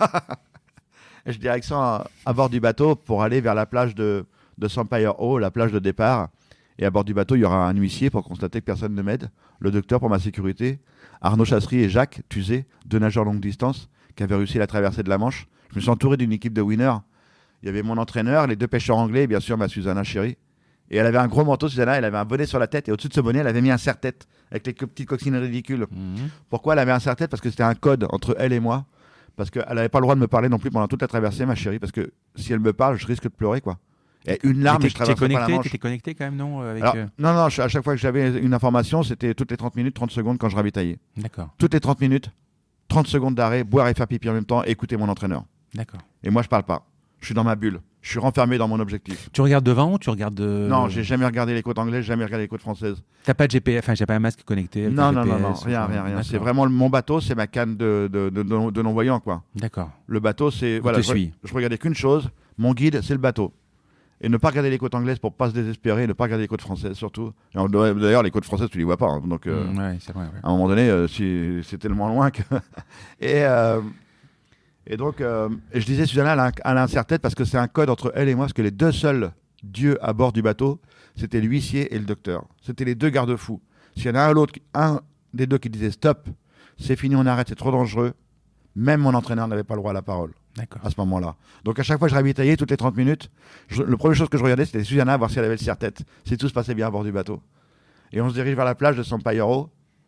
Et je direction à bord du bateau pour aller vers la plage de Sampire Hall, la plage de départ. Et à bord du bateau, il y aura un huissier pour constater que personne ne m'aide, le docteur pour ma sécurité, Arnaud Chassery et Jacques Tuzet, 2 nageurs longue distance, qui avaient réussi la traversée de la Manche. Je me suis entouré d'une équipe de winners. Il y avait mon entraîneur, les 2 pêcheurs anglais et bien sûr ma Susanna chérie. Et elle avait un gros manteau, Susanna, elle avait un bonnet sur la tête et au-dessus de ce bonnet, elle avait mis un serre-tête avec les petites coquines ridicules. Pourquoi elle avait un serre-tête? Parce que c'était un code entre elle et moi. Parce qu'elle n'avait pas le droit de me parler non plus pendant toute la traversée, ma chérie, parce que si elle me parle, je risque de pleurer, quoi. Et une larme, et je traverserais pas la Manche. T'étais connecté quand même, non Alors, non, à chaque fois que j'avais une information, c'était toutes les 30 minutes, 30 secondes quand je ravitaillais. D'accord. Toutes les 30 minutes, 30 secondes d'arrêt, boire et faire pipi en même temps, écouter mon entraîneur. D'accord. Et moi, je parle pas. Je suis dans ma bulle. Je suis renfermé dans mon objectif. Tu regardes devant ou tu regardes Non, j'ai jamais regardé les côtes anglaises, jamais regardé les côtes françaises. T'as pas de GPS, enfin, j'ai pas un masque connecté. Non, rien. C'est vraiment mon bateau, c'est ma canne de non-voyant, quoi. D'accord. Le bateau, c'est... Voilà, je regardais qu'une chose, mon guide, c'est le bateau. Et ne pas regarder les côtes anglaises pour pas se désespérer, ne pas regarder les côtes françaises surtout. D'ailleurs, les côtes françaises, tu les vois pas. Hein, donc, ouais, c'est vrai, à un moment donné, c'est tellement loin que... Et donc, je disais, Susanna, elle a un serre-tête parce que c'est un code entre elle et moi, parce que les 2 seuls dieux à bord du bateau, c'était l'huissier et le docteur. C'était les 2 garde-fous. S'il y en a un des 2 qui disait stop, c'est fini, on arrête, c'est trop dangereux, même mon entraîneur n'avait pas le droit à la parole. D'accord. À ce moment-là. Donc à chaque fois que je ravitaillais, toutes les 30 minutes, la première chose que je regardais, c'était Susanna, voir si elle avait le serre-tête, si tout se passait bien à bord du bateau. Et on se dirige vers la plage de Sampire Hall,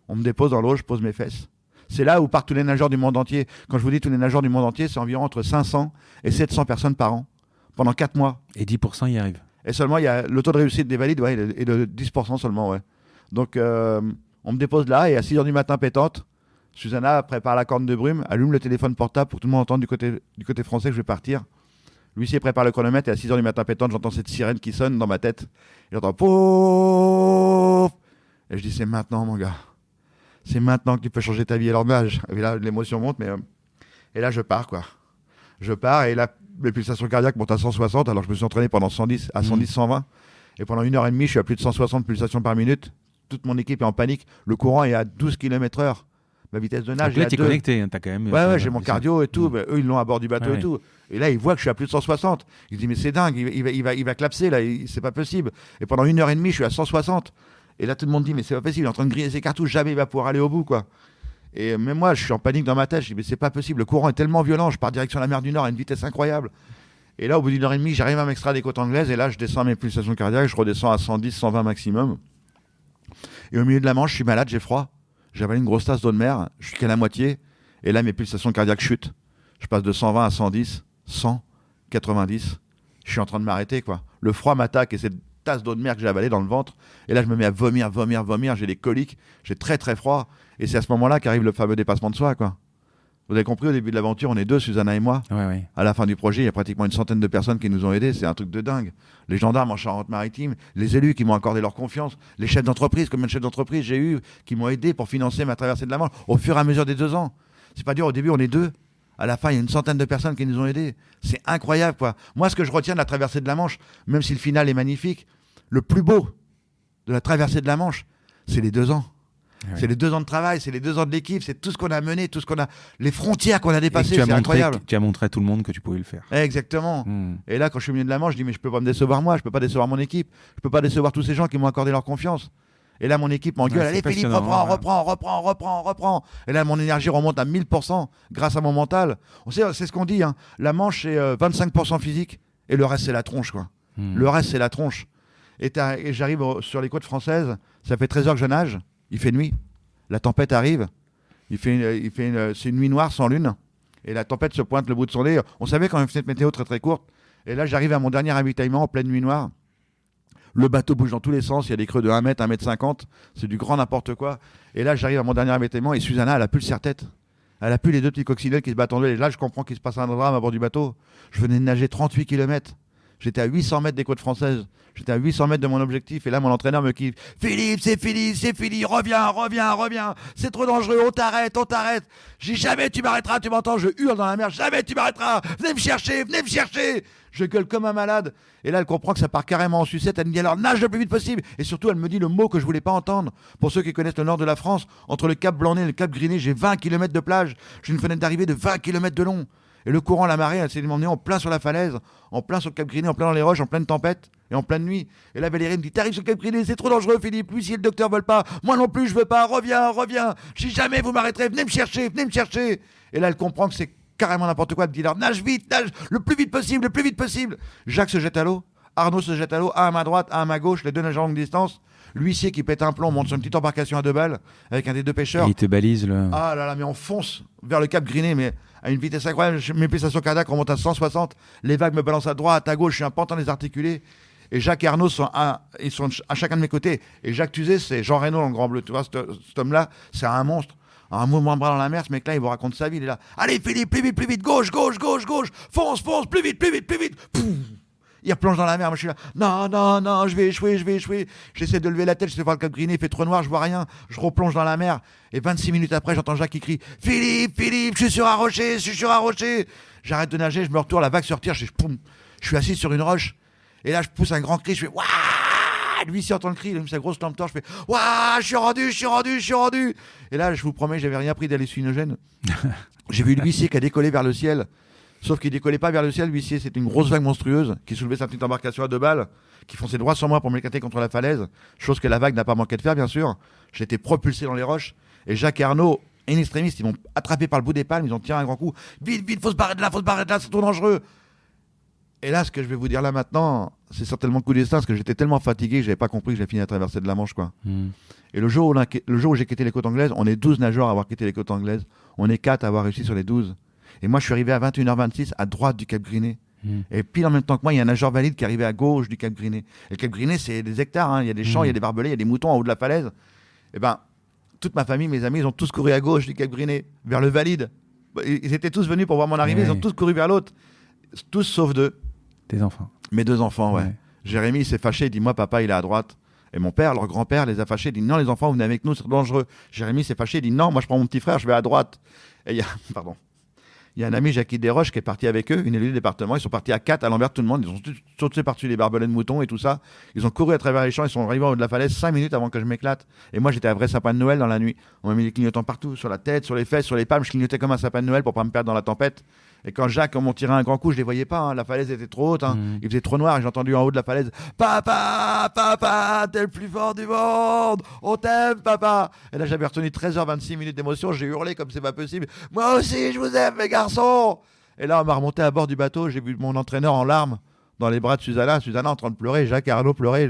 on me dépose dans l'eau, je pose mes fesses. C'est là où partent tous les nageurs du monde entier. Quand je vous dis tous les nageurs du monde entier, c'est environ entre 500 et 700 personnes par an, pendant 4 mois. Et 10% y arrivent. Et seulement, il y a le taux de réussite des valides est de 10% seulement. Ouais. Donc, on me dépose là, et à 6h du matin pétante, Susanna prépare la corne de brume, allume le téléphone portable pour que tout le monde entende du côté français que je vais partir. L'huissier prépare le chronomètre et à 6h du matin pétante, j'entends cette sirène qui sonne dans ma tête. Et j'entends pouf. Et je dis c'est maintenant mon gars. C'est maintenant que tu peux changer ta vie. Alors et là l'émotion monte, mais et là je pars quoi. Je pars et là mes pulsations cardiaques montent à 160 alors je me suis entraîné pendant 110 à 110 120 et pendant 1h30 je suis à plus de 160 pulsations par minute. Toute mon équipe est en panique. Le courant est à 12 km/h. Ma vitesse de nage. Donc là, tu es connecté, hein, t'as quand même. Ouais, j'ai mon cardio et tout. Eux, ils l'ont à bord du bateau et tout. Et là, ils voient que je suis à plus de 160. Ils disent, mais c'est dingue, il va clapser là, c'est pas possible. Et pendant 1h30, je suis à 160. Et là, tout le monde dit, mais c'est pas possible, il est en train de griller ses cartouches, jamais il va pouvoir aller au bout, quoi. Et même moi, je suis en panique dans ma tête. Je dis, mais c'est pas possible, le courant est tellement violent, je pars direction la mer du Nord à une vitesse incroyable. Et là, au bout d'1h30, j'arrive à m'extraire des côtes anglaises. Et là, je descends mes pulsations cardiaques, je redescends à 110, 120 maximum. Et au milieu de la Manche, je suis malade, j'ai froid. J'avale une grosse tasse d'eau de mer, je suis qu'à la moitié, et là mes pulsations cardiaques chutent. Je passe de 120 à 110, 100, 90. Je suis en train de m'arrêter, quoi. Le froid m'attaque et cette tasse d'eau de mer que j'ai avalée dans le ventre, et là je me mets à vomir, j'ai des coliques, j'ai très très froid, et c'est à ce moment-là qu'arrive le fameux dépassement de soi, quoi. Vous avez compris, au début de l'aventure, on est deux, Susanna et moi. Ouais. À la fin du projet, il y a pratiquement une centaine de personnes qui nous ont aidés. C'est un truc de dingue. Les gendarmes en Charente-Maritime, les élus qui m'ont accordé leur confiance, les chefs d'entreprise, combien de chefs d'entreprise j'ai eu qui m'ont aidé pour financer ma traversée de la Manche au fur et à mesure des 2 ans. C'est pas dur, au début, on est 2. À la fin, il y a une centaine de personnes qui nous ont aidés. C'est incroyable, quoi. Moi, ce que je retiens de la traversée de la Manche, même si le final est magnifique, le plus beau de la traversée de la Manche, c'est les 2 ans. Ouais. C'est les 2 ans de travail, c'est les 2 ans de l'équipe, c'est tout ce qu'on a mené, tout ce qu'on a, les frontières qu'on a dépassées, c'est incroyable. Tu as montré à tout le monde que tu pouvais le faire. Exactement. Et là, quand je suis au milieu de la Manche, je dis mais je peux pas me décevoir moi, je peux pas décevoir mon équipe, je peux pas décevoir tous ces gens qui m'ont accordé leur confiance. Et là, mon équipe m'engueule, allez Philippe, reprends. Et là, mon énergie remonte à 1000% grâce à mon mental. C'est ce qu'on dit, hein. La Manche, c'est 25% physique et le reste, c'est la tronche, quoi. Le reste, c'est la tronche. Et j'arrive sur les côtes françaises, ça fait 13 heures que je nage. Il fait nuit, la tempête arrive, c'est une nuit noire sans lune, et la tempête se pointe le bout de son nez. On savait quand même une fenêtre météo très très courte, et là j'arrive à mon dernier ravitaillement en pleine nuit noire. Le bateau bouge dans tous les sens, il y a des creux de 1 mètre, 1 mètre 50, c'est du grand n'importe quoi. Et là j'arrive à mon dernier ravitaillement, et Susanna, elle a plus le serre-tête. Elle a plus les 2 petits coccinelles qui se battent en deux, et là je comprends qu'il se passe un drame à bord du bateau. Je venais de nager 38 km. J'étais à 800 mètres des côtes françaises. J'étais à 800 mètres de mon objectif. Et là, mon entraîneur me kiffe. Philippe, c'est fini. Reviens. C'est trop dangereux. On t'arrête. Je dis jamais tu m'arrêteras. Tu m'entends? Je hurle dans la mer. Jamais tu m'arrêteras. Venez me chercher. Je gueule comme un malade. Et là, elle comprend que ça part carrément en sucette. Elle me dit alors nage le plus vite possible. Et surtout, elle me dit le mot que je voulais pas entendre. Pour ceux qui connaissent le nord de la France, entre le Cap Blanc-Nez et le Cap Griné, j'ai 20 km de plage. J'ai une fenêtre d'arrivée de 20 km de long. Et le courant, la marée, elle s'est emmenée en plein sur la falaise, en plein sur le Cap Griné, en plein dans les roches, en pleine tempête et en pleine nuit. Et là, Valérie me dit t'arrives sur le Cap Griné, c'est trop dangereux, Philippe. Lui, si le docteur veut pas, moi non plus, je veux pas. Reviens. Je dis jamais vous m'arrêterez, venez me chercher. Et là, elle comprend que c'est carrément n'importe quoi. Elle me dit alors nage vite, le plus vite possible. Jacques se jette à l'eau, Arnaud se jette à l'eau, un à ma droite, un à ma gauche, les 2 nageurs longue distance. L'huissier qui pète un plomb monte sur une petite embarcation à 2 balles avec un des 2 pêcheurs. Et il te balise le. Ah là là, mais on fonce vers le Cap Griné, mais à une vitesse incroyable. Mes pulsations cardiaques remontent à 160. Les vagues me balancent à droite, à gauche. Je suis un pantin désarticulé. Et Jacques et Arnaud sont à chacun de mes côtés. Et Jacques Tuzet, c'est Jean Reno dans le Grand Bleu. Tu vois, cet homme-là, c'est un monstre. Un mouvement de bras dans la mer, ce mec-là, il vous raconte sa vie. Il est là. Allez, Philippe, plus vite, gauche. Fonce, plus vite. Pouf. Il replonge dans la mer, moi je suis là, non, je vais échouer. J'essaie de lever la tête, j'essaie de voir le Cap Griné, il fait trop noir, je vois rien. Je replonge dans la mer. Et 26 minutes après, j'entends Jacques qui crie Philippe, je suis sur un rocher. J'arrête de nager, je me retourne, la vague se retire, je suis assis sur une roche. Et là, je pousse un grand cri, je fais Waouh. Lui, s'il entend le cri, il a mis sa grosse lampe torche, je fais Waouh, je suis rendu. Et là, je vous promets, j'avais rien pris d'hallucinogène. J'ai vu l'huissier qui a décollé vers le ciel. Sauf qu'il décollait pas vers le ciel, l'huissier, c'était une grosse vague monstrueuse qui soulevait sa petite embarcation à 2 balles, qui fonçait droit sur moi pour m'éclater contre la falaise, chose que la vague n'a pas manqué de faire, bien sûr. J'étais propulsé dans les roches, et Jacques et Arnaud, in extremis, ils m'ont attrapé par le bout des palmes, ils ont tiré un grand coup. Vite, faut se barrer de là, c'est trop dangereux. Et là, ce que je vais vous dire là maintenant, c'est certainement le coup d'estin, parce que j'étais tellement fatigué que j'avais pas compris que j'avais fini la traversée de la Manche, quoi. Et le jour où j'ai quitté les côtes anglaises, on est 12 nageurs à avoir quitté les côtes anglaises, on est 4 à avoir réussi sur les 12. Et moi, je suis arrivé à 21h26 à droite du Cap Griné. Et pile en même temps que moi, il y a un nageur valide qui est arrivé à gauche du Cap Griné. Et le Cap Griné, c'est des hectares. Hein. Il y a des champs, il y a des barbelés, il y a des moutons en haut de la falaise. Et ben, toute ma famille, mes amis, ils ont tous couru à gauche du Cap Griné, vers le Valide. Ils étaient tous venus pour voir mon arrivée, ils ont tous couru vers l'autre. Tous sauf 2. Tes enfants. Mes 2 enfants, ouais. Jérémy, il s'est fâché, il dit, moi, papa, il est à droite. Et mon père, leur grand-père, les a fâchés, il dit, non, les enfants, vous venez avec nous, c'est dangereux. Jérémy s'est fâché, il dit, non, moi, je prends mon petit frère, je vais à droite. Et il y a un ami, Jackie Desroches, qui est parti avec eux, une élue du département. Ils sont partis à 4 à l'envers de tout le monde. Ils ont sauté par-dessus les barbelés de moutons et tout ça. Ils ont couru à travers les champs. Ils sont arrivés en haut de la falaise 5 minutes avant que je m'éclate. Et moi, j'étais un vrai sapin de Noël dans la nuit. On m'a mis des clignotants partout, sur la tête, sur les fesses, sur les palmes. Je clignotais comme un sapin de Noël pour pas me perdre dans la tempête. Et quand Jacques m'ont tiré un grand coup, je les voyais pas. La falaise était trop haute. Il faisait trop noir. Et j'ai entendu en haut de la falaise, papa, papa, t'es le plus fort du monde. On t'aime, papa. Et là, j'avais retenu 13h26 minutes d'émotion. J'ai hurlé comme c'est pas possible. Moi aussi, je vous aime, mes garçons. Et là, on m'a remonté à bord du bateau. J'ai vu mon entraîneur en larmes dans les bras de Susanna. Susanna en train de pleurer. Jacques et Arnaud pleuraient.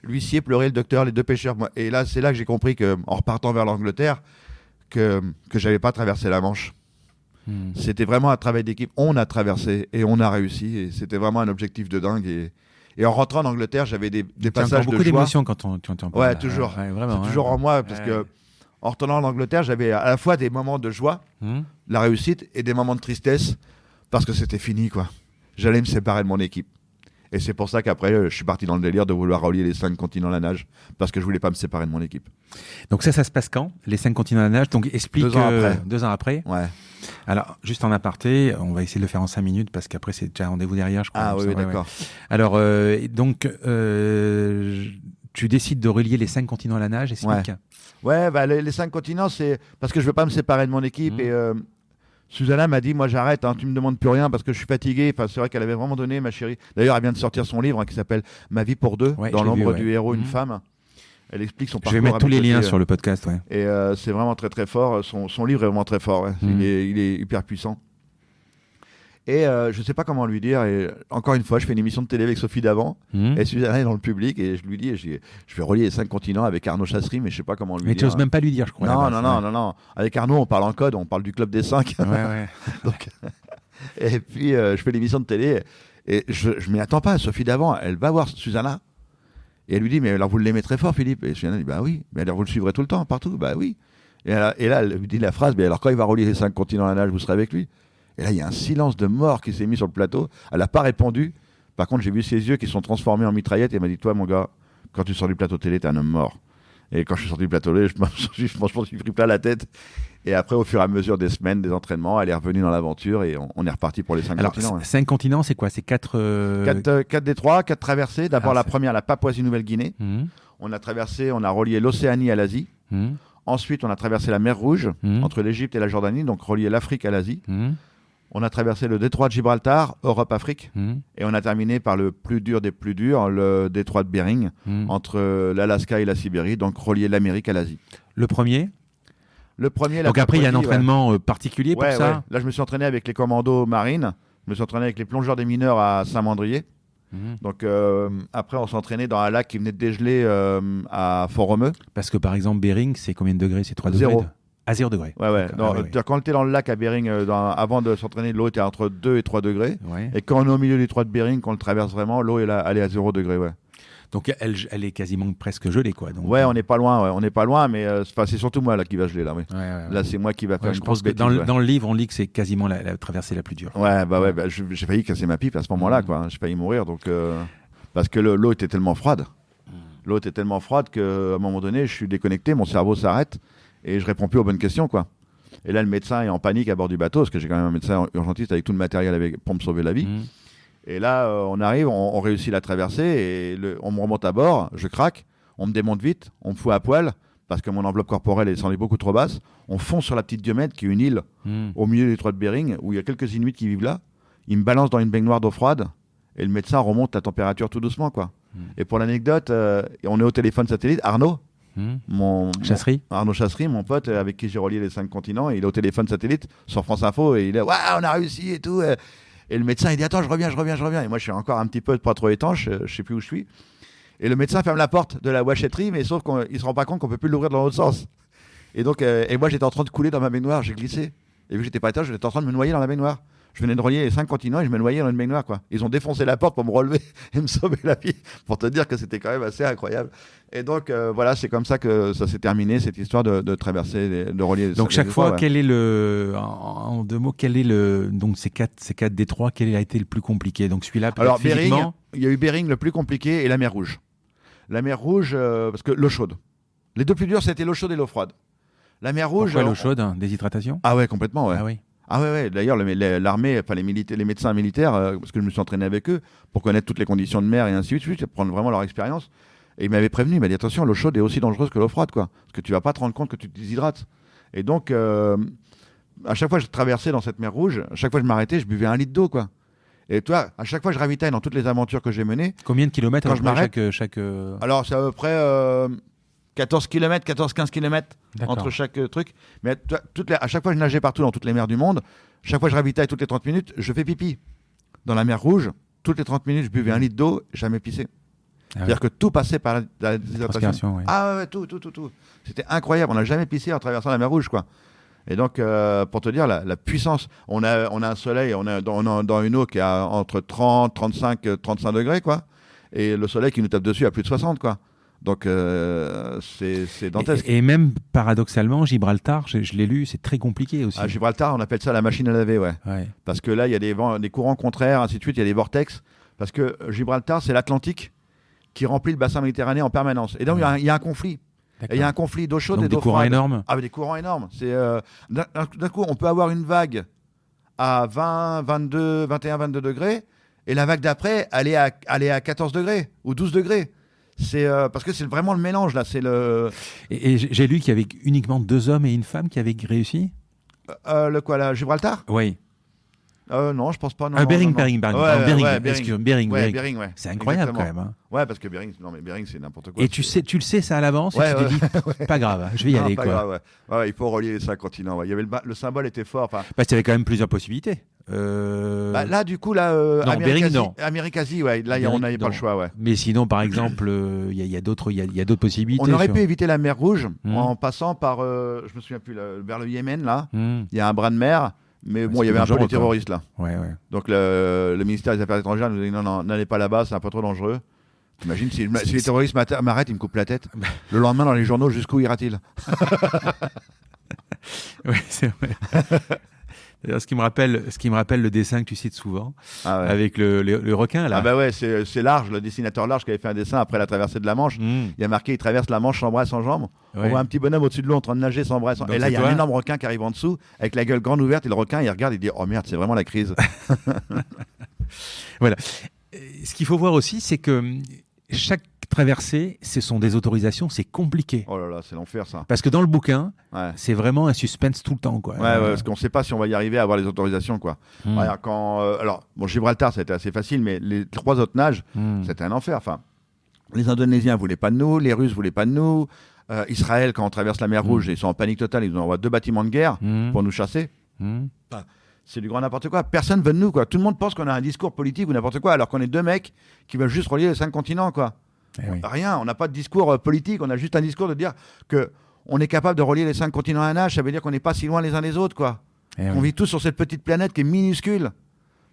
L'huissier pleurait, le docteur, les 2 pêcheurs. Et là, c'est là que j'ai compris qu'en repartant vers l'Angleterre, que j'avais pas traversé la Manche. C'était vraiment un travail d'équipe. On a traversé et on a réussi. Et c'était vraiment un objectif de dingue. Et en rentrant en Angleterre, j'avais des passages de joie. Beaucoup d'émotions quand tu en parles. Ouais, toujours. Vraiment, c'est toujours en moi parce que en retournant en Angleterre, j'avais à la fois des moments de joie, la réussite, et des moments de tristesse parce que c'était fini, quoi. J'allais me séparer de mon équipe. Et c'est pour ça qu'après, je suis parti dans le délire de vouloir relier les 5 continents à la nage parce que je voulais pas me séparer de mon équipe. Donc ça se passe quand, les 5 continents à la nage? Donc explique. 2 ans après. 2 ans après. Ouais. Alors, juste en aparté, on va essayer de le faire en 5 minutes parce qu'après, c'est déjà un rendez-vous derrière, je crois. Ah oui, d'accord. Ouais. Alors, tu décides de relier les 5 continents à la nage, explique. Ouais, bah, les 5 continents, c'est parce que je veux pas me séparer de mon équipe et Susanna m'a dit, moi j'arrête, tu me demandes plus rien parce que je suis fatigué. Enfin, c'est vrai qu'elle avait vraiment donné, ma chérie. D'ailleurs, elle vient de sortir son livre qui s'appelle Ma vie pour 2, dans l'ombre du héros, une femme. Elle explique son parcours. Je vais mettre tous les liens sur le podcast. Ouais. Et c'est vraiment très très fort. Son livre est vraiment très fort. Ouais. Il est hyper puissant. Et je ne sais pas comment lui dire. Et encore une fois, je fais une émission de télé avec Sophie Davant. Et Susanna est dans le public. Et je lui dis, je vais relier les 5 continents avec Arnaud Chasserie, mais je ne sais pas comment lui dire. Mais tu n'oses même pas lui dire, je crois. Non. Avec Arnaud, on parle en code. On parle du club des 5. Ouais. Donc, et puis, je fais l'émission de télé. Et je ne m'y attends pas. Sophie Davant, elle va voir Susanna. Et elle lui dit, mais alors vous l'aimez très fort, Philippe? Et Susanna dit, bah oui. Mais alors vous le suivrez tout le temps, partout? Bah oui. Et là, elle lui dit la phrase, mais alors quand il va relier les 5 continents à la nage, vous serez avec lui? Et là, il y a un silence de mort qui s'est mis sur le plateau. Elle n'a pas répondu. Par contre, j'ai vu ses yeux qui sont transformés en mitraillettes et elle m'a dit, toi, mon gars, quand tu sors du plateau télé, t'es un homme mort. Et quand je suis sorti du plateau télé, je me suis pris plein la tête. Et après, au fur et à mesure des semaines, des entraînements, elle est revenue dans l'aventure et on est reparti pour les 5 continents. Alors, 5 continents, c'est quoi? C'est 4 détroits, 4 traversées. D'abord, la première, la Papouasie-Nouvelle-Guinée. On a relié l'Océanie à l'Asie. Ensuite, on a traversé la mer Rouge entre l'Égypte et la Jordanie, donc relié l'Afrique à l'Asie. On a traversé le détroit de Gibraltar, Europe-Afrique. Et on a terminé par le plus dur des plus durs, le détroit de Bering, entre l'Alaska et la Sibérie, donc relié l'Amérique à l'Asie. Le premier, donc après, il y a un entraînement particulier pour ça. Ouais. Là, je me suis entraîné avec les commandos marines. Je me suis entraîné avec les plongeurs des mineurs à Saint-Mandrier. Donc après, on s'est entraîné dans un lac qui venait de dégeler à Fort-Romeu. Parce que par exemple, Bering, c'est combien de degrés? C'est 3 degrés? 0. À 0 degrés. Ouais. Quand on était dans le lac à Bering, avant de s'entraîner, l'eau était entre 2 et 3 degrés. Ouais. Et quand on est au milieu du détroit de Bering, quand on le traverse vraiment, l'eau elle est à 0 degrés. Ouais. Donc elle est quasiment presque gelée, quoi. Donc, on n'est pas loin, mais c'est surtout moi là qui va geler là. Oui. Là, c'est moi qui va faire une grosse bêtise. Dans le livre, on lit que c'est quasiment la traversée la plus dure. J'ai failli casser ma pipe à ce moment-là, quoi. J'ai failli mourir, donc parce que l'eau était tellement froide. L'eau était tellement froide qu'à un moment donné, je suis déconnecté, mon cerveau s'arrête et je réponds plus aux bonnes questions, quoi. Et là, le médecin est en panique à bord du bateau, parce que j'ai quand même un médecin urgentiste avec tout le matériel pour me sauver la vie. Et là, on arrive, on réussit la traversée, et on me remonte à bord, je craque, on me démonte vite, on me fout à poil, parce que mon enveloppe corporelle est descendue beaucoup trop basse. On fonce sur la petite Diomède, qui est une île au milieu du détroit de Bering, où il y a quelques Inuits qui vivent là. Ils me balancent dans une baignoire d'eau froide, et le médecin remonte la température tout doucement, quoi. Et pour l'anecdote, on est au téléphone satellite, Arnaud Chasserie, mon pote avec qui j'ai relié les 5 continents, il est au téléphone satellite sur France Info et il est on a réussi et tout. Et le médecin il dit attends, je reviens. Et moi je suis encore un petit peu pas trop étanche, je sais plus où je suis. Et le médecin ferme la porte de la wachetterie, mais sauf qu'il se rend pas compte qu'on peut plus l'ouvrir dans l'autre sens. Et donc et moi j'étais en train de couler dans ma baignoire, j'ai glissé. Et vu que j'étais pas étanche, j'étais en train de me noyer dans la baignoire. Je venais de relier les 5 continents et je me noyais dans une baignoire, quoi. Ils ont défoncé la porte pour me relever et me sauver la vie, pour te dire que c'était quand même assez incroyable. Et donc, voilà, c'est comme ça que ça s'est terminé, cette histoire de traverser, de relier. Donc, chaque fois, quel est en 2 mots, quel est donc ces quatre détroits, quel a été le plus compliqué? Donc, celui-là, peut-être physiquement. Bering, il y a eu Bering le plus compliqué et la mer Rouge. La mer Rouge, parce que l'eau chaude. Les 2 plus durs, c'était l'eau chaude et l'eau froide. La mer Rouge. Pourquoi l'eau chaude, déshydratation? Ah ouais, complètement, ouais. Ah oui. Ah ouais. D'ailleurs, l'armée, enfin les médecins militaires, parce que je me suis entraîné avec eux pour connaître toutes les conditions de mer et ainsi de suite, prendre vraiment leur expérience. Et ils m'avaient prévenu, il m'a dit attention, l'eau chaude est aussi dangereuse que l'eau froide, quoi, parce que tu vas pas te rendre compte que tu te déshydrates. Et donc, à chaque fois que je traversais dans cette mer Rouge, à chaque fois que je m'arrêtais, je buvais 1 litre d'eau, quoi. Et toi, à chaque fois que je ravitaille dans toutes les aventures que j'ai menées. Combien de kilomètres quand je m'arrête chaque... Alors, c'est à peu près 14 km, 14-15 km entre chaque truc. Mais à chaque fois, je nageais partout dans toutes les mers du monde. Chaque fois, je ravitaille toutes les 30 minutes, je fais pipi. Dans la mer Rouge, toutes les 30 minutes, je buvais 1 litre d'eau, jamais pissé. C'est-à-dire que tout passait par la déshydratation. Oui. Ah ouais, tout. C'était incroyable. On n'a jamais pissé en traversant la mer Rouge, quoi. Et donc, pour te dire, la puissance, on a un soleil, on est dans une eau qui est entre 30, 35, 35 degrés, quoi. Et le soleil qui nous tape dessus à plus de 60, quoi. Donc, c'est dantesque. Et même, paradoxalement, Gibraltar, je l'ai lu, c'est très compliqué aussi. À Gibraltar, on appelle ça la machine à laver, ouais. Parce que là, il y a des courants contraires, ainsi de suite, il y a des vortex. Parce que Gibraltar, c'est l'Atlantique qui remplit le bassin méditerranéen en permanence. Et donc, il y a un conflit. Il y a un conflit d'eau chaude et d'eau froide. Des courants énormes. Ah, mais des courants énormes. D'un coup, on peut avoir une vague à 20, 22, 21, 22 degrés, et la vague d'après, elle est à 14 degrés ou 12 degrés. Parce que c'est vraiment le mélange, là. Et j'ai lu qu'il y avait uniquement 2 hommes et une femme qui avaient réussi. Gibraltar? Oui. Non, je pense pas. Non, Bering. Bering. C'est incroyable, quand même. Hein. Ouais, parce que Bering, c'est n'importe quoi. Et tu le sais ça à l'avance, et tu te dis, pas grave, je vais y aller, quoi. Grave, ouais, il faut relier les 5 continents. Ouais. Il y avait le symbole était fort. Il y avait quand même plusieurs possibilités. Là, du coup, Amérique-Asie, ouais, là, on n'avait pas le choix, ouais. Mais sinon, par exemple, il y a d'autres possibilités. On aurait pu éviter la mer Rouge en passant par, je me souviens plus, vers le Yémen, là. Il y a un bras de mer. Mais bon, il y avait un peu de terroristes là. Ouais. Donc le ministère des Affaires étrangères nous a dit non, n'allez pas là-bas, c'est un peu trop dangereux. T'imagines si les terroristes m'arrêtent, ils me coupent la tête. Le lendemain dans les journaux, jusqu'où ira-t-il? Oui, c'est vrai. D'ailleurs, ce qui me rappelle le dessin que tu cites souvent, avec le requin là. Ah bah ouais, c'est Large, le dessinateur Large qui avait fait un dessin après la traversée de la Manche. Il y a marqué, il traverse la Manche sans bras, sans jambes. On voit un petit bonhomme au-dessus de l'eau en train de nager sans bras. Et là, il y a un énorme requin qui arrive en dessous, avec la gueule grande ouverte, et le requin, il regarde, il dit, oh merde, c'est vraiment la crise. Voilà. Ce qu'il faut voir aussi, c'est que chaque traversée, ce sont des autorisations, c'est compliqué. Oh là là, c'est l'enfer ça. Parce que dans le bouquin, c'est vraiment un suspense tout le temps, quoi. Ouais, parce qu'on ne sait pas si on va y arriver à avoir les autorisations, quoi. Gibraltar, ça a été assez facile, mais les 3 autres nages, c'était un enfer. Enfin, les Indonésiens voulaient pas de nous, les Russes voulaient pas de nous. Israël, quand on traverse la mer Rouge, ils sont en panique totale, ils nous envoient 2 bâtiments de guerre pour nous chasser. C'est du grand n'importe quoi. Personne veut de nous, quoi. Tout le monde pense qu'on a un discours politique ou n'importe quoi, alors qu'on est 2 mecs qui veulent juste relier les 5 continents, quoi. Rien, on n'a pas de discours politique, on a juste un discours de dire qu'on est capable de relier les 5 continents à un nage, ça veut dire qu'on n'est pas si loin les uns des autres, quoi. On vit tous sur cette petite planète qui est minuscule.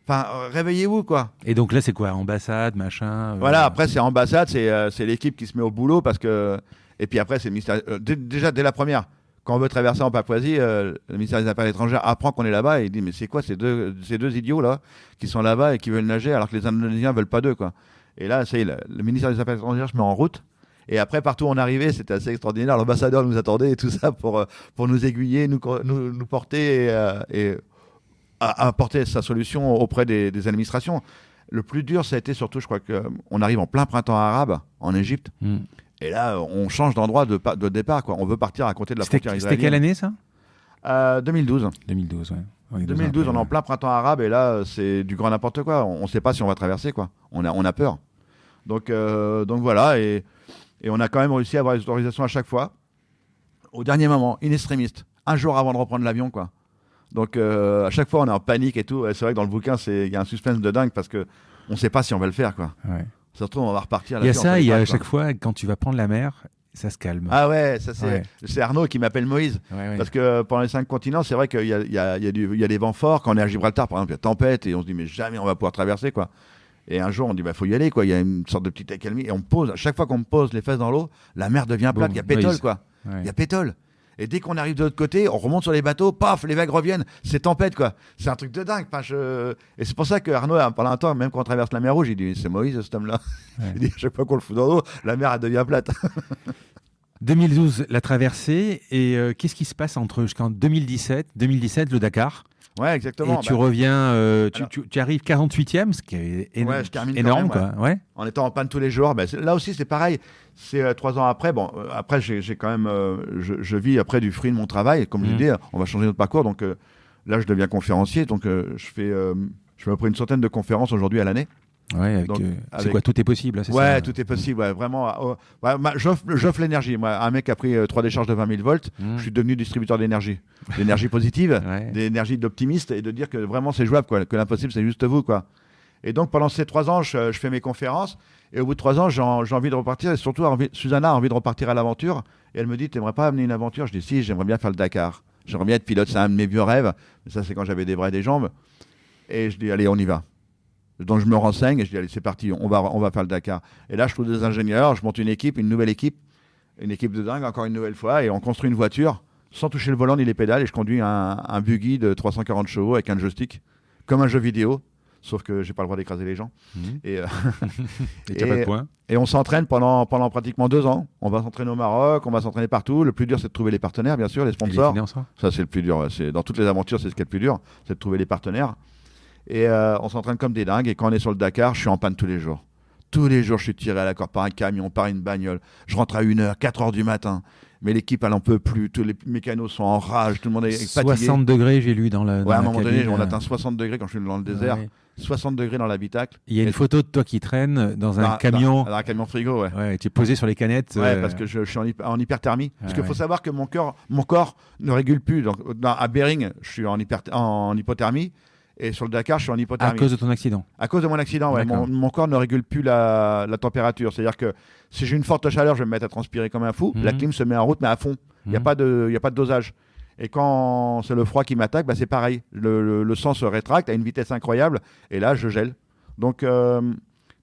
Enfin, réveillez-vous, quoi. Et donc là, c'est quoi? Ambassade, machin Voilà, après, c'est ambassade, c'est l'équipe qui se met au boulot, parce que... Et puis après, c'est le ministère... déjà, dès la première, quand on veut traverser en Papouasie, le ministère des Affaires étrangères apprend qu'on est là-bas, et il dit, mais c'est quoi ces deux idiots-là, qui sont là-bas et qui veulent nager, alors que les Indonésiens veulent pas d'eux, quoi. Et là, le ministère des Affaires étrangères se met en route. Et après, partout où on arrivait, c'était assez extraordinaire. L'ambassadeur nous attendait et tout ça pour nous aiguiller, nous porter et apporter sa solution auprès des administrations. Le plus dur, ça a été surtout, je crois qu'on arrive en plein printemps arabe en Égypte. Et là, on change d'endroit de départ, quoi. On veut partir à côté de la frontière israélienne. C'était quelle année, ça 2012. 2012, ouais. 2012, on est en plein printemps arabe et là, c'est du grand n'importe quoi. On ne sait pas si on va traverser, quoi. On a peur. Donc voilà, et on a quand même réussi à avoir les autorisations à chaque fois. Au dernier moment, in extremis, un jour avant de reprendre l'avion, quoi. Donc à chaque fois, on est en panique et tout. Et c'est vrai que dans le bouquin, il y a un suspense de dingue parce qu'on ne sait pas si on va le faire, quoi. Ouais. Ça se trouve, on va repartir. Il y a ça, il y a à chaque fois, quand tu vas prendre la mer, ça se calme. Ah ouais, ça c'est Arnaud qui m'appelle Moïse. Ouais. Parce que pendant les 5 continents, c'est vrai qu'il y a des vents forts. Quand on est à Gibraltar, par exemple, il y a tempête et on se dit mais jamais on va pouvoir traverser, quoi. Et un jour, on dit faut y aller, quoi. Il y a une sorte de petite accalmie et on pose. Chaque fois qu'on me pose les fesses dans l'eau, la mer devient plate. Il y a pétole, quoi. Il y a pétole. Et dès qu'on arrive de l'autre côté, on remonte sur les bateaux, paf, les vagues reviennent, c'est tempête, quoi. C'est un truc de dingue. Et c'est pour ça que Arnaud, pendant un temps, même quand on traverse la mer Rouge, il dit c'est Moïse, cet homme-là. Il dit à chaque fois qu'on le fout dans l'eau, la mer, elle devient plate. 2012, la traversée. Et qu'est-ce qui se passe jusqu'en 2017, le Dakar? Ouais, exactement. Et tu reviens, tu arrives 48e, ce qui est énorme, quoi. Ouais. En étant en panne tous les jours. Là aussi, c'est pareil. C'est 3 ans après. Bon, après, j'ai quand même, je vis après du fruit de mon travail. Comme je l'ai dit, on va changer notre parcours. Donc là, je deviens conférencier. Donc je fais à peu près une centaine de conférences aujourd'hui à l'année. Ouais, c'est quoi, tout est possible, c'est ouais, ça, tout est possible, ouais, vraiment. J'offre l'énergie. Moi, un mec a pris 3 décharges de 20 000 volts, je suis devenu distributeur d'énergie. D'énergie positive, d'énergie d'optimiste, et de dire que vraiment c'est jouable, quoi, que l'impossible c'est juste vous, quoi. Et donc pendant ces 3 ans, je fais mes conférences, et au bout de 3 ans, j'ai envie de repartir, et surtout Susanna a envie de repartir à l'aventure, et elle me dit, t'aimerais pas amener une aventure? Je dis, si, j'aimerais bien faire le Dakar. J'aimerais bien être pilote, c'est un de mes vieux rêves, mais ça c'est quand j'avais des bras et des jambes. Et je dis, allez, on y va. Donc je me renseigne et je dis allez c'est parti, on va faire le Dakar. Et là je trouve des ingénieurs, je monte une nouvelle équipe de dingue encore une nouvelle fois, et on construit une voiture sans toucher le volant ni les pédales, et je conduis un buggy de 340 chevaux avec un joystick comme un jeu vidéo, sauf que j'ai pas le droit d'écraser les gens. Et tu n'as pas de points. Et on s'entraîne pendant pratiquement 2 ans. On va s'entraîner au Maroc, on va s'entraîner partout. Le plus dur c'est de trouver les partenaires, bien sûr, les sponsors. Ça c'est le plus dur. C'est dans toutes les aventures, c'est ce qui est le plus dur, c'est de trouver les partenaires. Et on s'entraîne comme des dingues. Et quand on est sur le Dakar, je suis en panne tous les jours. Tous les jours, je suis tiré à la corde par un camion, par une bagnole. Je rentre à 1h, 4h du matin. Mais l'équipe, elle n'en peut plus. Tous les mécanos sont en rage. Tout le monde est fatigué. 60 degrés, j'ai lu dans la. Ouais, à un moment donné, on atteint 60 degrés quand je suis dans le désert. Ouais. 60 degrés dans l'habitacle. Il y a une photo de toi qui traîne dans un camion. Dans un camion frigo, ouais. Ouais, tu es posé sur les canettes. Ouais, parce que je suis en hyperthermie. Parce qu'il faut savoir que mon corps ne régule plus. Donc, à Bering, je suis en hypothermie. Et sur le Dakar, je suis en hypothermie. À cause de ton accident? À cause de mon accident, ouais. Mon corps ne régule plus la température. C'est-à-dire que si j'ai une forte chaleur, je vais me mettre à transpirer comme un fou. La clim se met en route, mais à fond. Il n'y a pas de dosage. Et quand c'est le froid qui m'attaque, c'est pareil. Le sang se rétracte à une vitesse incroyable. Et là, je gèle. Donc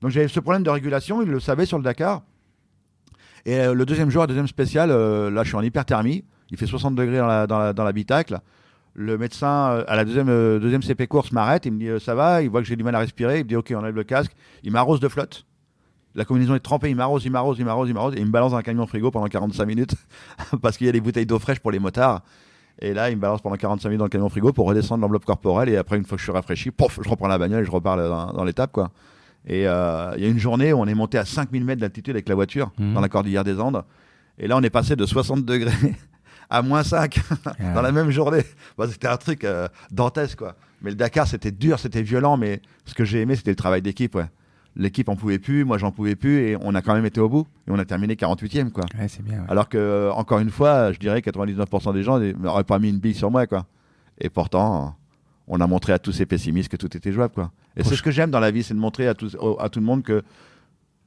j'avais ce problème de régulation. Il le savait sur le Dakar. Et le deuxième jour, deuxième spécial, là, je suis en hyperthermie. Il fait 60 degrés dans l'habitacle. Le médecin, à la deuxième CP course, m'arrête. Il me dit ça va. Il voit que j'ai du mal à respirer. Il me dit ok, on enlève le casque. Il m'arrose de flotte. La combinaison est trempée. Il m'arrose. Et il me balance dans un camion frigo pendant 45 minutes parce qu'il y a des bouteilles d'eau fraîche pour les motards. Et là, il me balance pendant 45 minutes dans le camion frigo pour redescendre l'enveloppe corporelle. Et après, une fois que je suis rafraîchi, pof, je reprends la bagnole et je repars dans l'étape, quoi. Et il y a une journée où on est monté à 5000 mètres d'altitude avec la voiture dans la cordillère des Andes. Et là, on est passé de 60 degrés à -5 dans la même journée. C'était un truc dantesque, quoi. Mais le Dakar, c'était dur, c'était violent, mais ce que j'ai aimé, c'était le travail d'équipe, ouais. L'équipe en pouvait plus, moi j'en pouvais plus, et on a quand même été au bout, et on a terminé 48e, quoi. Ouais, c'est bien, ouais. Alors que, encore une fois, je dirais 99% des gens n'auraient pas mis une bille sur moi, quoi. Et pourtant, on a montré à tous ces pessimistes que tout était jouable, quoi. Et c'est ce que j'aime dans la vie, c'est de montrer à tout le monde que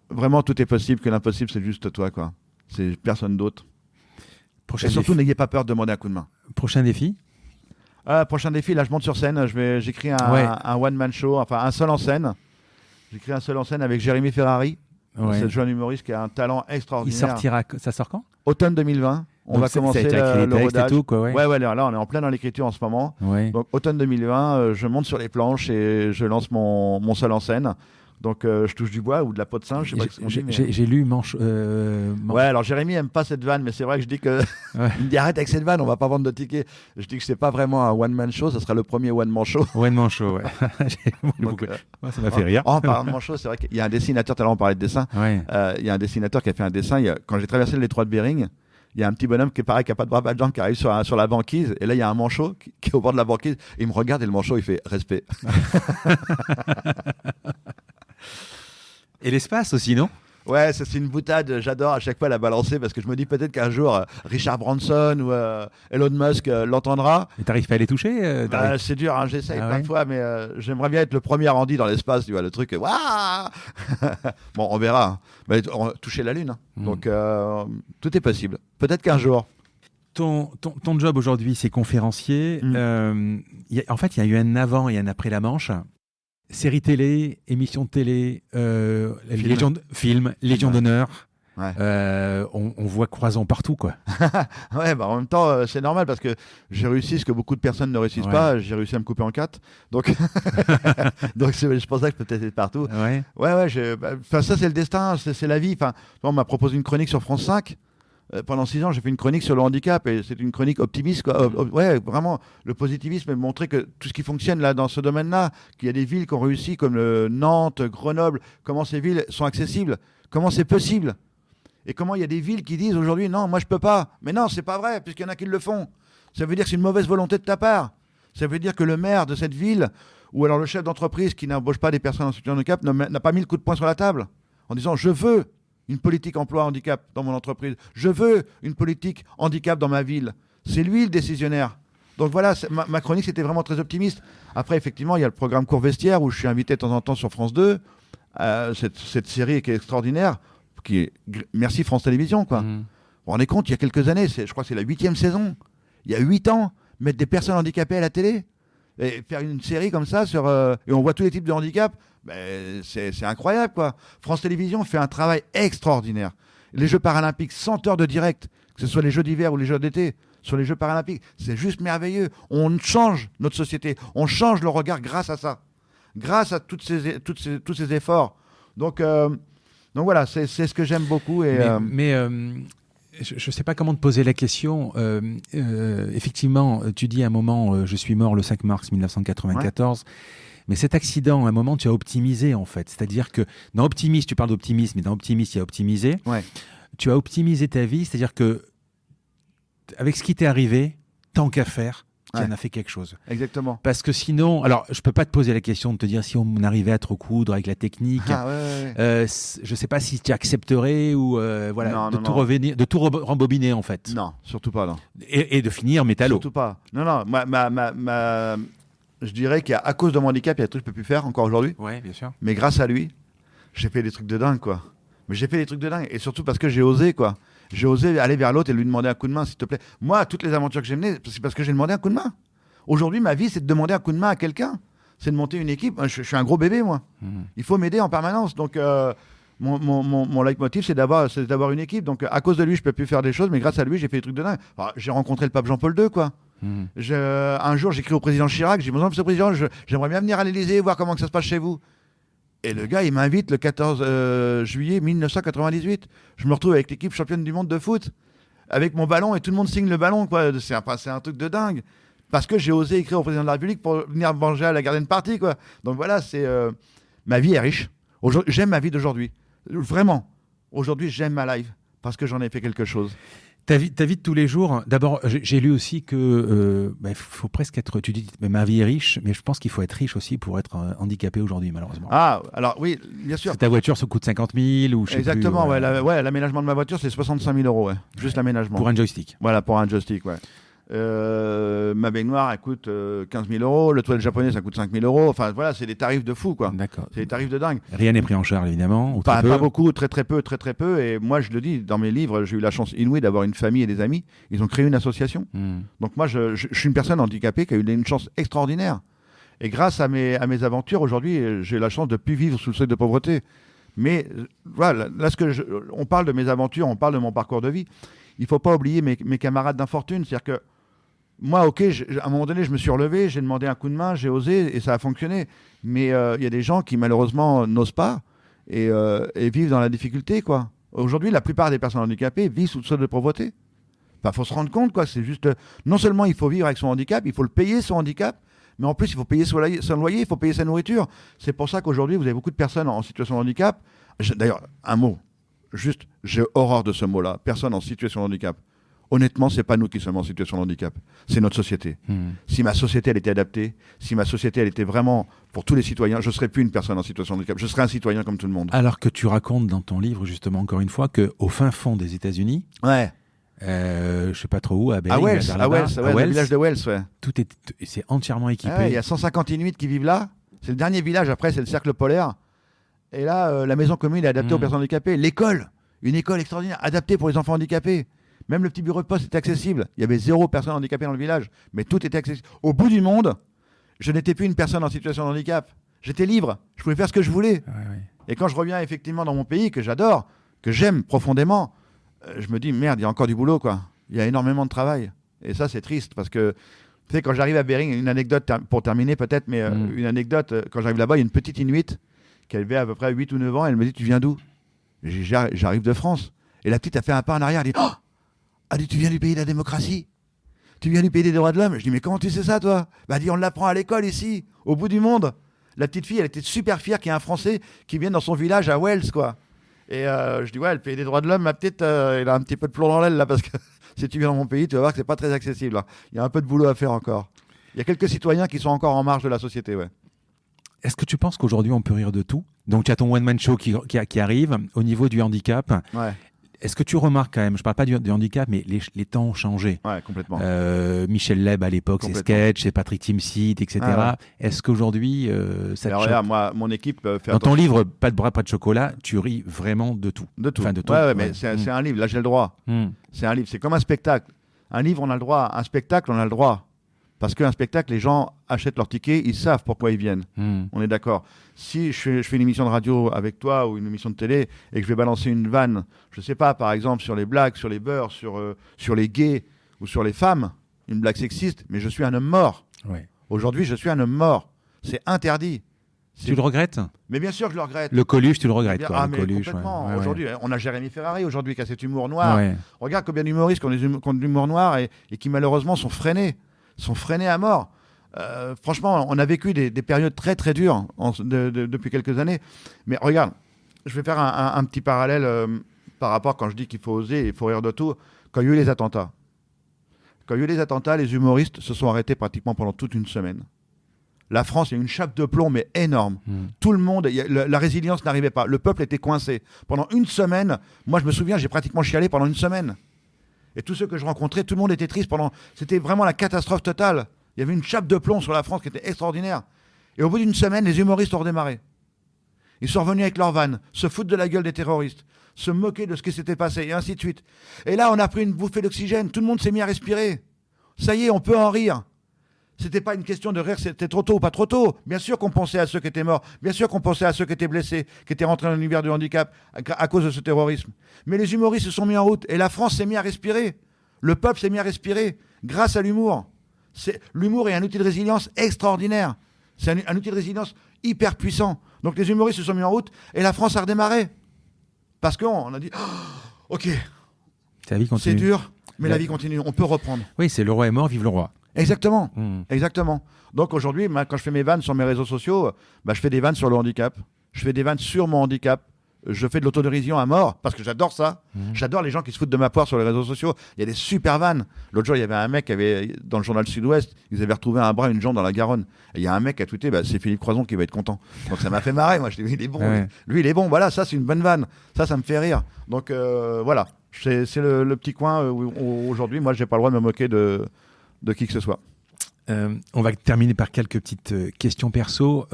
vraiment tout est possible, que l'impossible c'est juste toi, quoi. C'est personne d'autre. Et surtout, n'ayez pas peur de demander un coup de main. Prochain défi? Prochain défi, là je monte sur scène, j'écris un one-man show, enfin un seul en scène. J'écris un seul en scène avec Jérémy Ferrari. C'est le jeune humoriste qui a un talent extraordinaire. Ça sort quand? Automne 2020. On va commencer le rodage. Et tout, quoi, ouais, là on est en plein dans l'écriture en ce moment. Ouais. Donc automne 2020, je monte sur les planches et je lance mon seul en scène. Donc je touche du bois ou de la peau de singe, je sais pas ce qu'on dit. J'ai lu Ouais, alors Jérémy aime pas cette vanne, mais c'est vrai que je dis que il me dit arrête avec cette vanne, on va pas vendre de tickets. Je dis que c'est pas vraiment un one man show, ça sera le premier one man show. One man show, ouais. Donc, ça m'a fait rire. En parlant de man show, c'est vrai qu'il y a un dessinateur, tout à l'heure on parlait de dessin. Ouais. Il y a un dessinateur qui a fait un dessin. Quand j'ai traversé le détroit de Bering, il y a un petit bonhomme qui est pareil, qui n'a pas de bras, pas de jambes, qui arrive sur la banquise. Et là, il y a un manchot qui est au bord de la banquise. Et il me regarde et le manchot, il fait respect. Et l'espace aussi, non? Ouais, ça c'est une boutade, j'adore à chaque fois la balancer parce que je me dis peut-être qu'un jour Richard Branson ou Elon Musk l'entendra. Et t'arrives pas à les toucher C'est dur, hein, j'essaye plein ouais. de fois, mais j'aimerais bien être le premier Andy dans l'espace, tu vois, le truc. Waouh. Bon, on verra. Hein. Mais toucher la Lune. Hein. Donc tout est possible. Peut-être qu'un jour. Ton job aujourd'hui, c'est conférencier. En fait, il y a eu un avant et un après la Manche. Série télé, émission de télé, Légion d'honneur. Ouais. On voit Croizon partout, quoi. Ouais, bah en même temps, c'est normal parce que j'ai réussi ce que beaucoup de personnes ne réussissent pas. J'ai réussi à me couper en 4. Donc, donc je pense que je peux peut-être être partout. Ouais. Ça, c'est le destin, c'est la vie. On m'a proposé une chronique sur France 5. Pendant 6 ans, j'ai fait une chronique sur le handicap et c'est une chronique optimiste, quoi. Ouais, vraiment, le positivisme et montrer que tout ce qui fonctionne là dans ce domaine-là, qu'il y a des villes qui ont réussi comme Nantes, Grenoble, comment ces villes sont accessibles, comment c'est possible et comment il y a des villes qui disent aujourd'hui non, moi je peux pas. Mais non, c'est pas vrai puisqu'il y en a qui le font. Ça veut dire que c'est une mauvaise volonté de ta part. Ça veut dire que le maire de cette ville ou alors le chef d'entreprise qui n'embauche pas des personnes en situation de handicap n'a pas mis le coup de poing sur la table en disant je veux une politique emploi handicap dans mon entreprise. Je veux une politique handicap dans ma ville. C'est lui le décisionnaire. Donc voilà, ma chronique, c'était vraiment très optimiste. Après, effectivement, il y a le programme Cours Vestiaire où je suis invité de temps en temps sur France 2. Cette série qui est extraordinaire. Merci France Télévisions, quoi. Vous vous rendez compte, il y a quelques années, je crois que c'est la 8e saison. Il y a 8 ans, mettre des personnes handicapées à la télé et faire une série comme ça et on voit tous les types de handicap. C'est incroyable, quoi. France Télévisions fait un travail extraordinaire. Les Jeux paralympiques, 100 heures de direct, que ce soit les Jeux d'hiver ou les Jeux d'été, sur les Jeux paralympiques, c'est juste merveilleux. On change notre société, on change le regard grâce à ça, grâce à tous ces efforts. Donc voilà, c'est ce que j'aime beaucoup. Mais je ne sais pas comment te poser la question. Effectivement, tu dis à un moment, je suis mort le 5 mars 1994. Ouais. Mais cet accident, à un moment, tu as optimisé, en fait. C'est-à-dire que dans Optimiste, tu parles d'optimisme, mais dans Optimiste, il y a optimisé. Ouais. Tu as optimisé ta vie, c'est-à-dire que avec ce qui t'est arrivé, tant qu'à faire, tu en as fait quelque chose. Exactement. Parce que sinon, alors, je ne peux pas te poser la question de te dire si on arrivait à te recoudre avec la technique. Je ne sais pas si tu accepterais ou de tout rembobiner, en fait. Non, surtout pas, non. Et de finir métallo. Surtout pas. Non, je dirais qu'à cause de mon handicap, il y a des trucs que je ne peux plus faire encore aujourd'hui. Oui, bien sûr. Mais grâce à lui, j'ai fait des trucs de dingue, quoi. Mais j'ai fait des trucs de dingue. Et surtout parce que j'ai osé, quoi. J'ai osé aller vers l'autre et lui demander un coup de main, s'il te plaît. Moi, toutes les aventures que j'ai menées, c'est parce que j'ai demandé un coup de main. Aujourd'hui, ma vie, c'est de demander un coup de main à quelqu'un. C'est de monter une équipe. Je suis un gros bébé, moi. Il faut m'aider en permanence. Donc, mon leitmotiv, c'est d'avoir une équipe. Donc, à cause de lui, je ne peux plus faire des choses. Mais grâce à lui, j'ai fait des trucs de dingue. Alors, j'ai rencontré le pape Jean-Paul II, quoi. Un jour, j'écris au président Chirac, j'ai dit, monsieur le président, j'aimerais bien venir à l'Élysée, voir comment que ça se passe chez vous. Et le gars, il m'invite le 14 juillet 1998. Je me retrouve avec l'équipe championne du monde de foot, avec mon ballon, et tout le monde signe le ballon, quoi. C'est un truc de dingue. Parce que j'ai osé écrire au président de la République pour venir manger à la garden party, quoi. Donc voilà, ma vie est riche. J'aime ma vie d'aujourd'hui. Vraiment. Aujourd'hui, j'aime ma life, parce que j'en ai fait quelque chose. Ta vie de tous les jours, d'abord, j'ai lu aussi que faut presque être. Tu dis, ma vie est riche, mais je pense qu'il faut être riche aussi pour être handicapé aujourd'hui, malheureusement. Ah, alors oui, bien sûr. Ta voiture, ça coûte 50 000 ou je sais Exactement, plus, l'aménagement de ma voiture, c'est 65 000 €, ouais. Juste l'aménagement. Pour un joystick. Voilà, pour un joystick, ouais. Ma baignoire, elle coûte 15 000 €. Le toilette japonais, ça coûte 5 000 €. Enfin, voilà, c'est des tarifs de fou, quoi. D'accord. C'est des tarifs de dingue. Rien n'est pris en charge, évidemment. Ou pas beaucoup, très peu. Et moi, je le dis, dans mes livres, j'ai eu la chance inouïe d'avoir une famille et des amis. Ils ont créé une association. Donc moi, je suis une personne handicapée qui a eu une chance extraordinaire. Et grâce à mes aventures, aujourd'hui, j'ai la chance de ne plus vivre sous le seuil de pauvreté. Mais voilà, là, on parle de mes aventures, on parle de mon parcours de vie. Il ne faut pas oublier mes camarades d'infortune. C'est-à-dire que moi, ok, à un moment donné, je me suis relevé, j'ai demandé un coup de main, j'ai osé et ça a fonctionné. Mais il y a des gens qui, malheureusement, n'osent pas et vivent dans la difficulté, quoi. Aujourd'hui, la plupart des personnes handicapées vivent sous le seuil de pauvreté. Enfin, faut se rendre compte, quoi. C'est juste, non seulement il faut vivre avec son handicap, il faut le payer, son handicap, mais en plus, il faut payer son loyer, il faut payer sa nourriture. C'est pour ça qu'aujourd'hui, vous avez beaucoup de personnes en situation de handicap. D'ailleurs, un mot, juste, j'ai horreur de ce mot-là, personne en situation de handicap. Honnêtement, c'est pas nous qui sommes en situation de handicap, c'est notre société. Si ma société, elle était adaptée, si ma société, elle était vraiment pour tous les citoyens, je serais plus une personne en situation de handicap, je serais un citoyen comme tout le monde. Alors que tu racontes dans ton livre, justement, encore une fois, qu'au fin fond des États-Unis, Ouais. Je sais pas trop où, à À Wells, le village de Wells, ouais. C'est entièrement équipé. Il y a 150 Inuits qui vivent là. C'est le dernier village, après, c'est le cercle polaire. Et là, la maison commune est adaptée aux personnes handicapées. L'école, une école extraordinaire, adaptée pour les enfants handicapés. Même le petit bureau de poste était accessible. Il y avait 0 personne handicapée dans le village, mais tout était accessible. Au bout du monde, je n'étais plus une personne en situation de handicap. J'étais libre. Je pouvais faire ce que je voulais. Ouais. Et quand je reviens effectivement dans mon pays, que j'adore, que j'aime profondément, je me dis, merde, il y a encore du boulot, quoi. Il y a énormément de travail. Et ça, c'est triste, parce que, tu sais, quand j'arrive à Bering, une anecdote, pour terminer peut-être, mais une anecdote, quand j'arrive là-bas, il y a une petite Inuit qui avait à peu près 8 ou 9 ans, elle me dit, tu viens d'où? J'arrive de France. Et la petite a fait un pas en arrière, elle dit, oh, elle dit, tu viens du pays de la démocratie? Tu viens du pays des droits de l'homme? Je dis, mais comment tu sais ça, toi? Bah, elle dit, on l'apprend à l'école ici, au bout du monde. La petite fille, elle était super fière qu'il y ait un Français qui vienne dans son village à Wells, quoi. Et je dis, ouais, le pays des droits de l'homme, ma petite, il a un petit peu de plomb dans l'aile, là, parce que si tu viens dans mon pays, tu vas voir que c'est pas très accessible, là. Il y a un peu de boulot à faire encore. Il y a quelques citoyens qui sont encore en marge de la société, ouais. Est-ce que tu penses qu'aujourd'hui, on peut rire de tout? Donc, tu as ton one-man show qui arrive au niveau du handicap. Ouais. Est-ce que tu remarques quand même, je ne parle pas du handicap, mais les temps ont changé. Ouais, complètement. Michel Leb à l'époque, ses sketchs, ses Patrick Timsit, etc. Ouais. Est-ce qu'aujourd'hui, ça te choque? Regarde, moi, mon équipe fait dans ton livre, Pas de bras, pas de chocolat, tu ris vraiment de tout. De tout. Enfin, de tout. Ouais, mais c'est un livre, là j'ai le droit. C'est un livre, c'est comme un spectacle. Un livre, on a le droit. Un spectacle, on a le droit. Parce qu'un spectacle, les gens achètent leur ticket, ils savent pourquoi ils viennent. On est d'accord. Si je fais une émission de radio avec toi ou une émission de télé et que je vais balancer une vanne, je sais pas, par exemple, sur les blagues, sur les beurs, sur les gays ou sur les femmes, une blague sexiste, mais je suis un homme mort. Ouais. Aujourd'hui, je suis un homme mort. C'est interdit. Tu le regrettes? Mais bien sûr que je le regrette. Le Coluche, tu le regrettes, quoi. Ah, le mais Coluche, complètement. ouais. Aujourd'hui, on a Jérémy Ferrari aujourd'hui qui a cet humour noir. Ouais. Regarde combien d'humoristes qui ont de l'humour noir et qui malheureusement sont freinés à mort. Franchement, on a vécu des périodes très très dures depuis quelques années. Mais regarde, je vais faire un petit parallèle par rapport quand je dis qu'il faut oser, il faut rire de tout. Quand il y a eu les attentats, les humoristes se sont arrêtés pratiquement pendant toute une semaine. La France, il y a une chape de plomb, mais énorme. Tout le monde, la résilience n'arrivait pas. Le peuple était coincé. Pendant une semaine, moi je me souviens, j'ai pratiquement chialé pendant une semaine. Et tous ceux que je rencontrais, tout le monde était triste C'était vraiment la catastrophe totale. Il y avait une chape de plomb sur la France qui était extraordinaire. Et au bout d'une semaine, les humoristes ont redémarré. Ils sont revenus avec leurs vannes, se foutre de la gueule des terroristes, se moquer de ce qui s'était passé, et ainsi de suite. Et là, on a pris une bouffée d'oxygène. Tout le monde s'est mis à respirer. Ça y est, on peut en rire. C'était pas une question de rire, c'était trop tôt ou pas trop tôt. Bien sûr qu'on pensait à ceux qui étaient morts. Bien sûr qu'on pensait à ceux qui étaient blessés, qui étaient rentrés dans l'univers du handicap à cause de ce terrorisme. Mais les humoristes se sont mis en route. Et la France s'est mis à respirer. Le peuple s'est mis à respirer grâce à l'humour. L'humour est un outil de résilience extraordinaire. C'est un outil de résilience hyper puissant. Donc les humoristes se sont mis en route et la France a redémarré. Parce qu'on a dit, oh, ok, c'est dur, mais la vie continue, on peut reprendre. Oui, c'est le roi est mort, vive le roi. Exactement, exactement. Donc aujourd'hui, quand je fais mes vannes sur mes réseaux sociaux, je fais des vannes sur le handicap, je fais des vannes sur mon handicap, je fais de l'autodérision à mort, parce que j'adore ça. J'adore les gens qui se foutent de ma poire sur les réseaux sociaux. Il y a des super vannes. L'autre jour, il y avait un mec dans le journal Sud-Ouest, ils avaient retrouvé un bras, une jambe dans la Garonne. Et il y a un mec qui a tweeté, c'est Philippe Croison qui va être content. Donc ça m'a fait marrer. Moi, je dis, il est bon. Ouais. Lui, il est bon. Voilà, ça, c'est une bonne vanne. Ça me fait rire. Donc voilà, c'est le petit coin où aujourd'hui, moi, j'ai pas le droit de me moquer de qui que ce soit. On va terminer par quelques petites questions perso.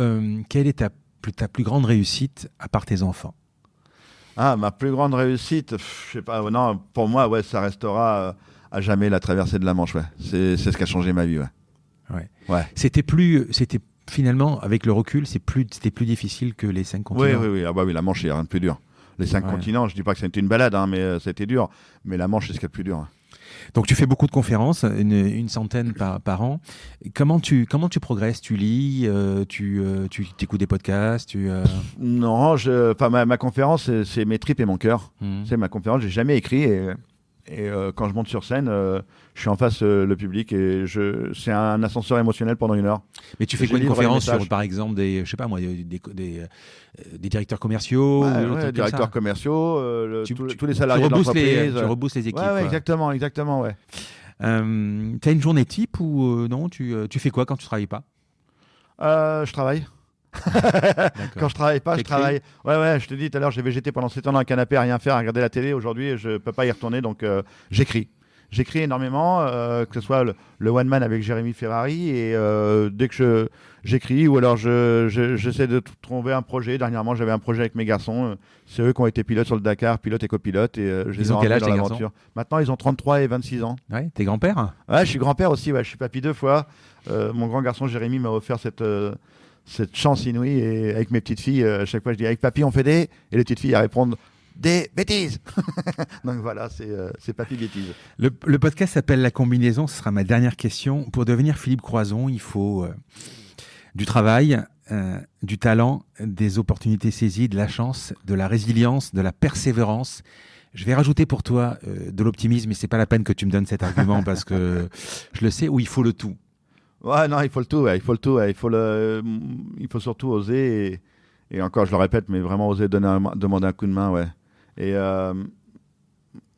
Quelle est ta plus grande réussite à part tes enfants? Ah, ma plus grande réussite, je sais pas, non, pour moi, ouais, ça restera à jamais la traversée de la Manche, ouais. C'est ce qui a changé ma vie, ouais. Ouais. C'était finalement, avec le recul, c'était plus difficile que les 5 continents. Oui. Ah bah oui, la Manche, il n'y a rien de plus dur. Les 5 continents, je dis pas que c'était une balade, mais c'était dur. Mais la Manche, c'est ce qu'il y a de plus dur. Donc tu fais beaucoup de conférences, une centaine par an. Comment tu progresses? Tu lis, tu écoutes des podcasts, Non, ma conférence, c'est mes tripes et mon cœur. C'est ma conférence, j'ai jamais écrit. Et quand je monte sur scène, je suis en face le public et c'est un ascenseur émotionnel pendant 1 heure. Mais tu fais quoi, une conférence sur, par exemple, je sais pas moi, des directeurs commerciaux directeurs commerciaux, tous les salariés de l'entreprise. Tu reboosses les équipes. Ouais, exactement, ouais. T'as une journée type ou non, tu fais quoi quand tu travailles pas? Je travaille. Quand je travaille pas, je travaille. Ouais, je te dis tout à l'heure, j'ai végété pendant 7 ans dans un canapé à rien faire, à regarder la télé. Aujourd'hui, je peux pas y retourner, donc j'écris. J'écris énormément, que ce soit le One Man avec Jérémy Ferrari, et dès que j'écris, ou alors j'essaie de trouver un projet. Dernièrement, j'avais un projet avec mes garçons. C'est eux qui ont été pilotes sur le Dakar, pilotes et copilotes, et je les ai emmenés dans l'aventure. Maintenant, ils ont 33 et 26 ans. Ouais, t'es grand-père? Ouais, je suis grand-père aussi, je suis papy 2 fois. Mon grand garçon Jérémy m'a offert cette chance inouïe, et avec mes petites filles, à chaque fois je dis avec papy on fait des, et les petites filles elles répondent des bêtises. Donc voilà, c'est papy bêtises. Le podcast s'appelle La Combinaison, ce sera ma dernière question. Pour devenir Philippe Croizon, il faut du travail, du talent, des opportunités saisies, de la chance, de la résilience, de la persévérance. Je vais rajouter pour toi de l'optimisme, mais c'est pas la peine que tu me donnes cet argument parce que je le sais, où il faut le tout. Ouais, non, il faut le tout, il faut surtout oser, et encore, je le répète, mais vraiment oser demander un coup de main, ouais. Et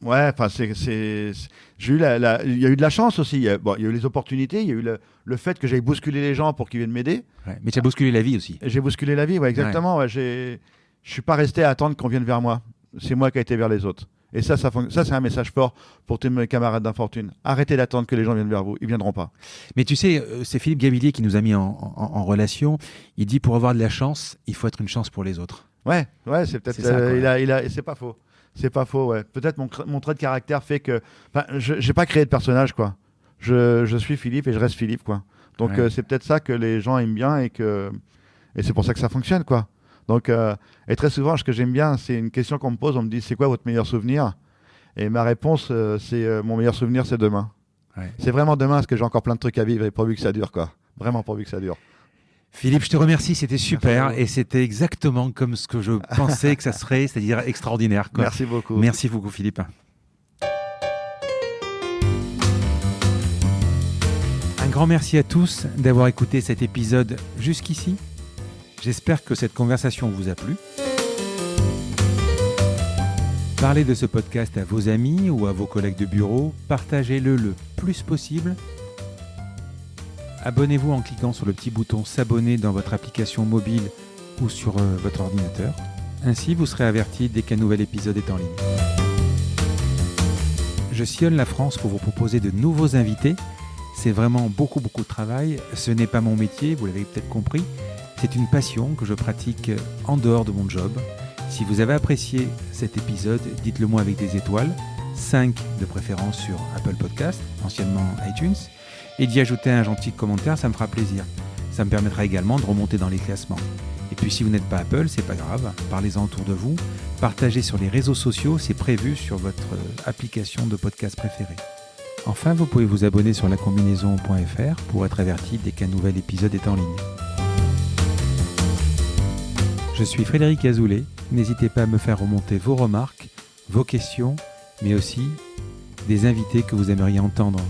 ouais, enfin, j'ai eu il y a eu de la chance aussi. Il y a eu les opportunités, il y a eu le fait que j'aille bousculer les gens pour qu'ils viennent m'aider. Ouais, mais tu as bousculé la vie aussi. J'ai bousculé la vie, ouais, exactement. Ouais, je suis pas resté à attendre qu'on vienne vers moi. C'est moi qui ai été vers les autres. Et ça c'est un message fort pour tous mes camarades d'infortune. Arrêtez d'attendre que les gens viennent vers vous, ils viendront pas. Mais tu sais, c'est Philippe Gavillier qui nous a mis en relation. Il dit pour avoir de la chance, il faut être une chance pour les autres. Ouais, c'est peut-être. C'est pas faux. C'est pas faux, ouais. Peut-être mon trait de caractère fait que. J'ai pas créé de personnage, quoi. Je suis Philippe et je reste Philippe, quoi. Donc c'est peut-être ça que les gens aiment bien, et c'est pour ça que ça fonctionne, quoi. Donc, et très souvent, ce que j'aime bien, c'est une question qu'on me pose, on me dit c'est quoi votre meilleur souvenir? Et ma réponse, c'est mon meilleur souvenir, c'est demain. Ouais. C'est vraiment demain, parce que j'ai encore plein de trucs à vivre, et pourvu que ça dure, quoi. Vraiment pourvu que ça dure. Philippe, je te remercie, c'était super, et c'était exactement comme ce que je pensais que ça serait, c'est-à-dire extraordinaire, quoi. Merci beaucoup. Merci beaucoup, Philippe. Un grand merci à tous d'avoir écouté cet épisode jusqu'ici. J'espère que cette conversation vous a plu. Parlez de ce podcast à vos amis ou à vos collègues de bureau. Partagez-le le plus possible. Abonnez-vous en cliquant sur le petit bouton s'abonner dans votre application mobile ou sur votre ordinateur. Ainsi, vous serez averti dès qu'un nouvel épisode est en ligne. Je sillonne la France pour vous proposer de nouveaux invités. C'est vraiment beaucoup de travail. Ce n'est pas mon métier, vous l'avez peut-être compris. C'est une passion que je pratique en dehors de mon job. Si vous avez apprécié cet épisode, dites-le moi avec des étoiles, 5 de préférence sur Apple Podcast, anciennement iTunes, et d'y ajouter un gentil commentaire, ça me fera plaisir. Ça me permettra également de remonter dans les classements. Et puis si vous n'êtes pas Apple, c'est pas grave, parlez-en autour de vous, partagez sur les réseaux sociaux, c'est prévu sur votre application de podcast préférée. Enfin, vous pouvez vous abonner sur lacombinaison.fr pour être averti dès qu'un nouvel épisode est en ligne. Je suis Frédéric Azoulay, n'hésitez pas à me faire remonter vos remarques, vos questions, mais aussi des invités que vous aimeriez entendre.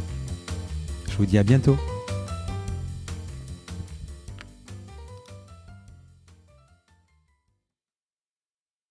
Je vous dis à bientôt.